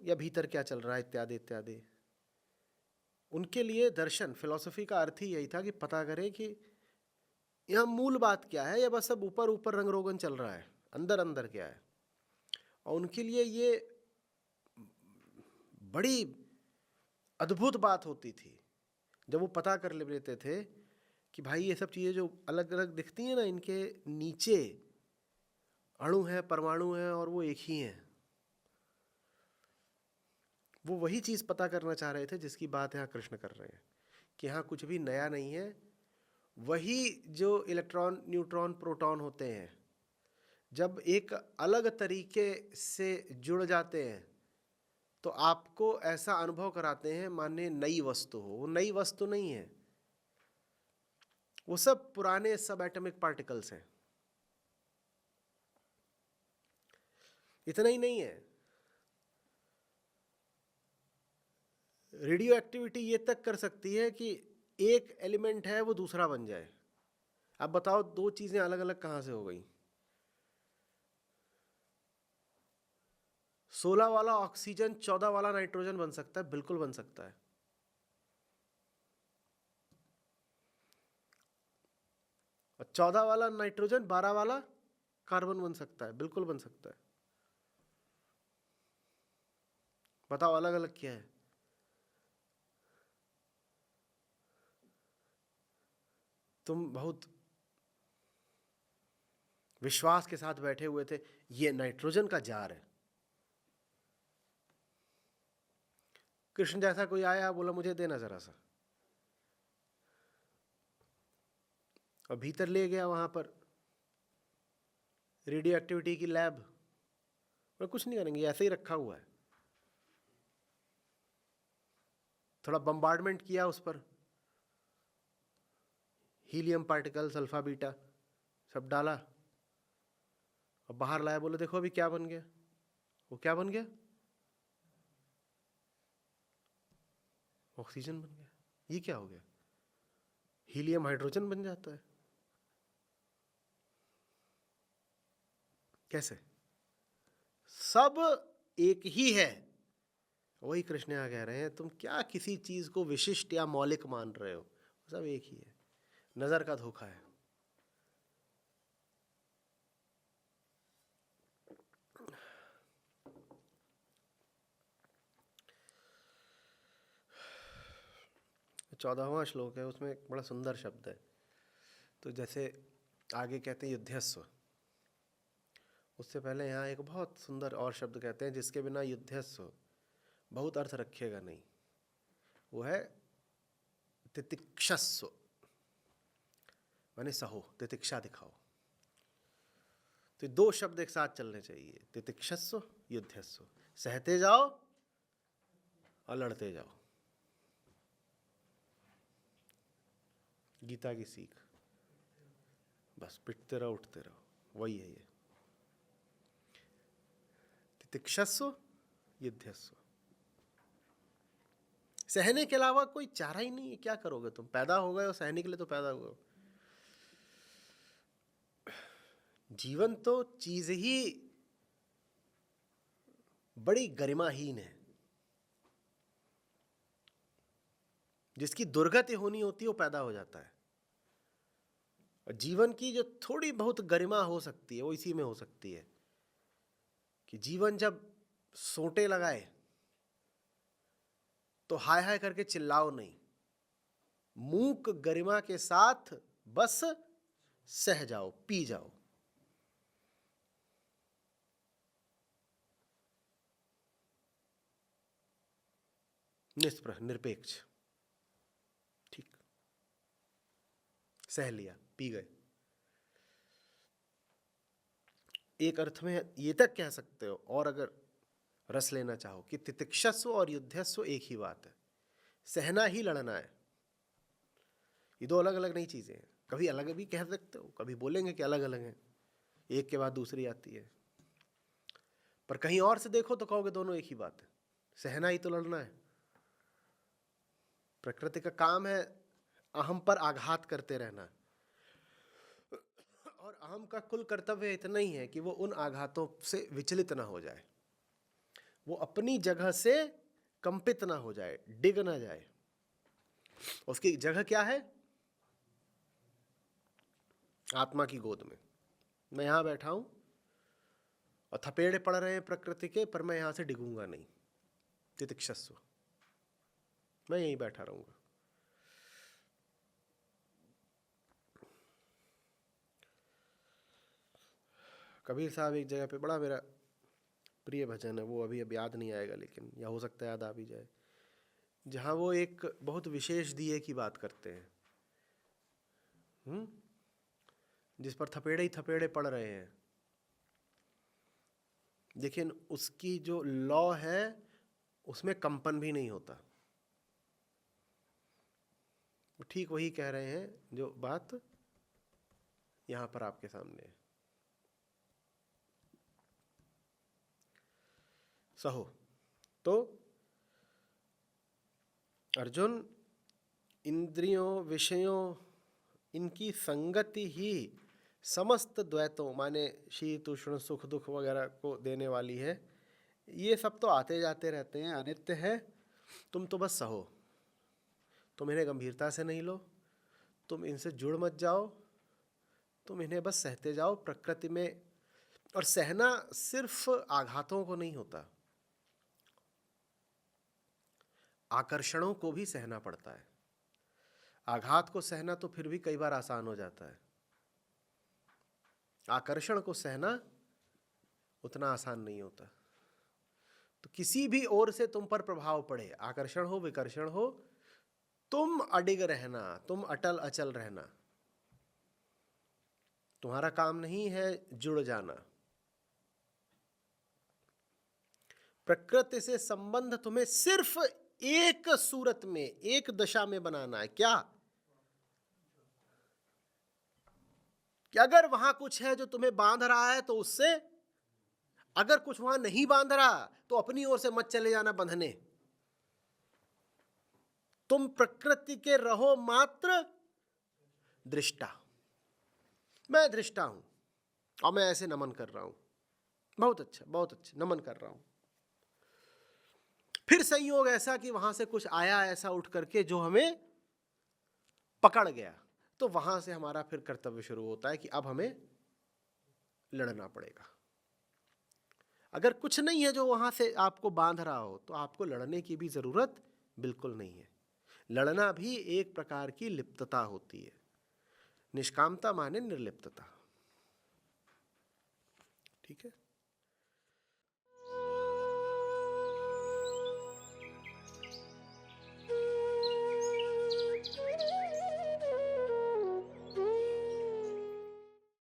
या भीतर क्या चल रहा है, इत्यादि इत्यादि। उनके लिए दर्शन, फिलॉसफी का अर्थ ही यही था कि पता करें कि यह मूल बात क्या है, या बस सब ऊपर ऊपर रंग रोगन चल रहा है, अंदर अंदर क्या है। और उनके लिए ये बड़ी अद्भुत बात होती थी जब वो पता कर लेते थे कि भाई ये सब चीज़ें जो अलग अलग दिखती हैं ना, इनके नीचे अणु है, परमाणु है, और वो एक ही हैं। वो वही चीज़ पता करना चाह रहे थे जिसकी बात यहाँ कृष्ण कर रहे हैं, कि यहाँ कुछ भी नया नहीं है। वही जो इलेक्ट्रॉन, न्यूट्रॉन, प्रोटॉन होते हैं, जब एक अलग तरीके से जुड़ जाते हैं तो आपको ऐसा अनुभव कराते हैं माने नई वस्तु हो। वो नई वस्तु नहीं है, वो सब पुराने सब एटॉमिक पार्टिकल्स हैं। इतना ही नहीं है, रेडियो एक्टिविटी ये तक कर सकती है कि एक एलिमेंट है वो दूसरा बन जाए। अब बताओ दो चीजें अलग अलग कहां से हो गई? 16 वाला ऑक्सीजन 14 वाला नाइट्रोजन बन सकता है, बिल्कुल बन सकता है। और 14 वाला नाइट्रोजन 12 वाला कार्बन बन सकता है, बिल्कुल बन सकता है। बताओ अलग अलग क्या है? तुम बहुत विश्वास के साथ बैठे हुए थे, ये नाइट्रोजन का जार है। कृष्ण जैसा कोई आया, बोला मुझे देना जरा सा, और भीतर ले गया वहां पर रेडियो एक्टिविटी की लैब, और कुछ नहीं करेंगे, ऐसे ही रखा हुआ है। थोड़ा बम्बार्डमेंट किया उस पर, हीलियम पार्टिकल्स, अल्फा बीटा सब डाला, और बाहर लाया, बोले देखो अभी क्या बन गया। वो क्या बन गया? ऑक्सीजन बन गया। ये क्या हो गया? हीलियम हाइड्रोजन बन जाता है। कैसे? सब एक ही है। वही कृष्ण यहाँ कह रहे हैं, तुम क्या किसी चीज को विशिष्ट या मौलिक मान रहे हो? सब एक ही है, नजर का धोखा है। चौदहवां श्लोक है, उसमें एक बड़ा सुंदर शब्द है। तो जैसे आगे कहते हैं युद्धस्व, उससे पहले यहाँ एक बहुत सुंदर और शब्द कहते हैं जिसके बिना युद्धस्व बहुत अर्थ रखेगा नहीं, वो है तितिक्षस्व, माने सहो, तितिक्षा दिखाओ। तो दो शब्द एक साथ चलने चाहिए, तितिक्षस्व, युद्धस्व। सहते जाओ और लड़ते जाओ। गीता की सीख, बस पिटते रहो उठते रहो, वही है ये। तितिक्षस्व युध्यस्व, सहने के अलावा कोई चारा ही नहीं है। क्या करोगे तुम? पैदा हो गए हो सहने के लिए तो पैदा हुए हो। जीवन तो चीज ही बड़ी गरिमाहीन है। जिसकी दुर्गति होनी होती है वो पैदा हो जाता है। और जीवन की जो थोड़ी बहुत गरिमा हो सकती है वो इसी में हो सकती है कि जीवन जब सोंटे लगाए तो हाय हाय करके चिल्लाओ नहीं, मूक गरिमा के साथ बस सह जाओ, पी जाओ। निष्प्रह, निरपेक्ष, ठीक, सह लिया, पी गए। एक अर्थ में ये तक कह सकते हो, और अगर रस लेना चाहो, कि तितिक्षस्व और युद्धस्व एक ही बात है। सहना ही लड़ना है। ये दो अलग अलग नहीं चीजें हैं। कभी अलग भी कह सकते हो, कभी बोलेंगे कि अलग अलग हैं, एक के बाद दूसरी आती है। पर कहीं और से देखो तो कहोगे दोनों एक ही बात है। सहना ही तो लड़ना है। प्रकृति का काम है अहम पर आघात करते रहना, और अहम का कुल कर्तव्य इतना ही है कि वो उन आघातों से विचलित ना हो जाए, वो अपनी जगह से कंपित ना हो जाए, डिग ना जाए। उसकी जगह क्या है? आत्मा की गोद में। मैं यहां बैठा हूं और थपेड़े पड़ रहे हैं प्रकृति के, पर मैं यहां से डिगूंगा नहीं। तितिक्षस्व, मैं यहीं बैठा रहूंगा। कबीर साहब एक जगह पे, बड़ा मेरा प्रिय भजन है वो, अभी अब याद नहीं आएगा, लेकिन या हो सकता है याद आ भी जाए, जहां वो एक बहुत विशेष दिए की बात करते हैं, जिस पर थपेड़े ही थपेड़े पड़ रहे हैं, लेकिन उसकी जो लौ है उसमें कंपन भी नहीं होता। ठीक वही कह रहे हैं जो बात यहां पर आपके सामने है। सहो, तो अर्जुन, इंद्रियों विषयों इनकी संगति ही समस्त द्वैतों, माने शीत उष्ण सुख दुख वगैरह को देने वाली है। ये सब तो आते जाते रहते हैं, अनित्य है। तुम तो बस सहो, तुम इन्हें गंभीरता से नहीं लो, तुम इनसे जुड़ मत जाओ, तुम इन्हें बस सहते जाओ प्रकृति में। और सहना सिर्फ आघातों को नहीं होता, आकर्षणों को भी सहना पड़ता है। आघात को सहना तो फिर भी कई बार आसान हो जाता है, आकर्षण को सहना उतना आसान नहीं होता। तो किसी भी ओर से तुम पर प्रभाव पड़े, आकर्षण हो विकर्षण हो, तुम अडिग रहना, तुम अटल अचल रहना। तुम्हारा काम नहीं है जुड़ जाना। प्रकृति से संबंध तुम्हें सिर्फ एक सूरत में, एक दशा में बनाना है। क्या? कि अगर वहां कुछ है जो तुम्हें बांध रहा है तो उससे, अगर कुछ वहां नहीं बांध रहा तो अपनी ओर से मत चले जाना बंधने। तुम प्रकृति के रहो मात्र दृष्टा। मैं दृष्टा हूं और मैं ऐसे नमन कर रहा हूं, बहुत अच्छा बहुत अच्छा नमन कर रहा हूं। फिर संयोग ऐसा कि वहां से कुछ आया ऐसा उठ करके जो हमें पकड़ गया, तो वहां से हमारा फिर कर्तव्य शुरू होता है कि अब हमें लड़ना पड़ेगा। अगर कुछ नहीं है जो वहां से आपको बांध रहा हो तो आपको लड़ने की भी जरूरत बिल्कुल नहीं है। लड़ना भी एक प्रकार की लिप्तता होती है। निष्कामता माने निर्लिप्तता। ठीक है।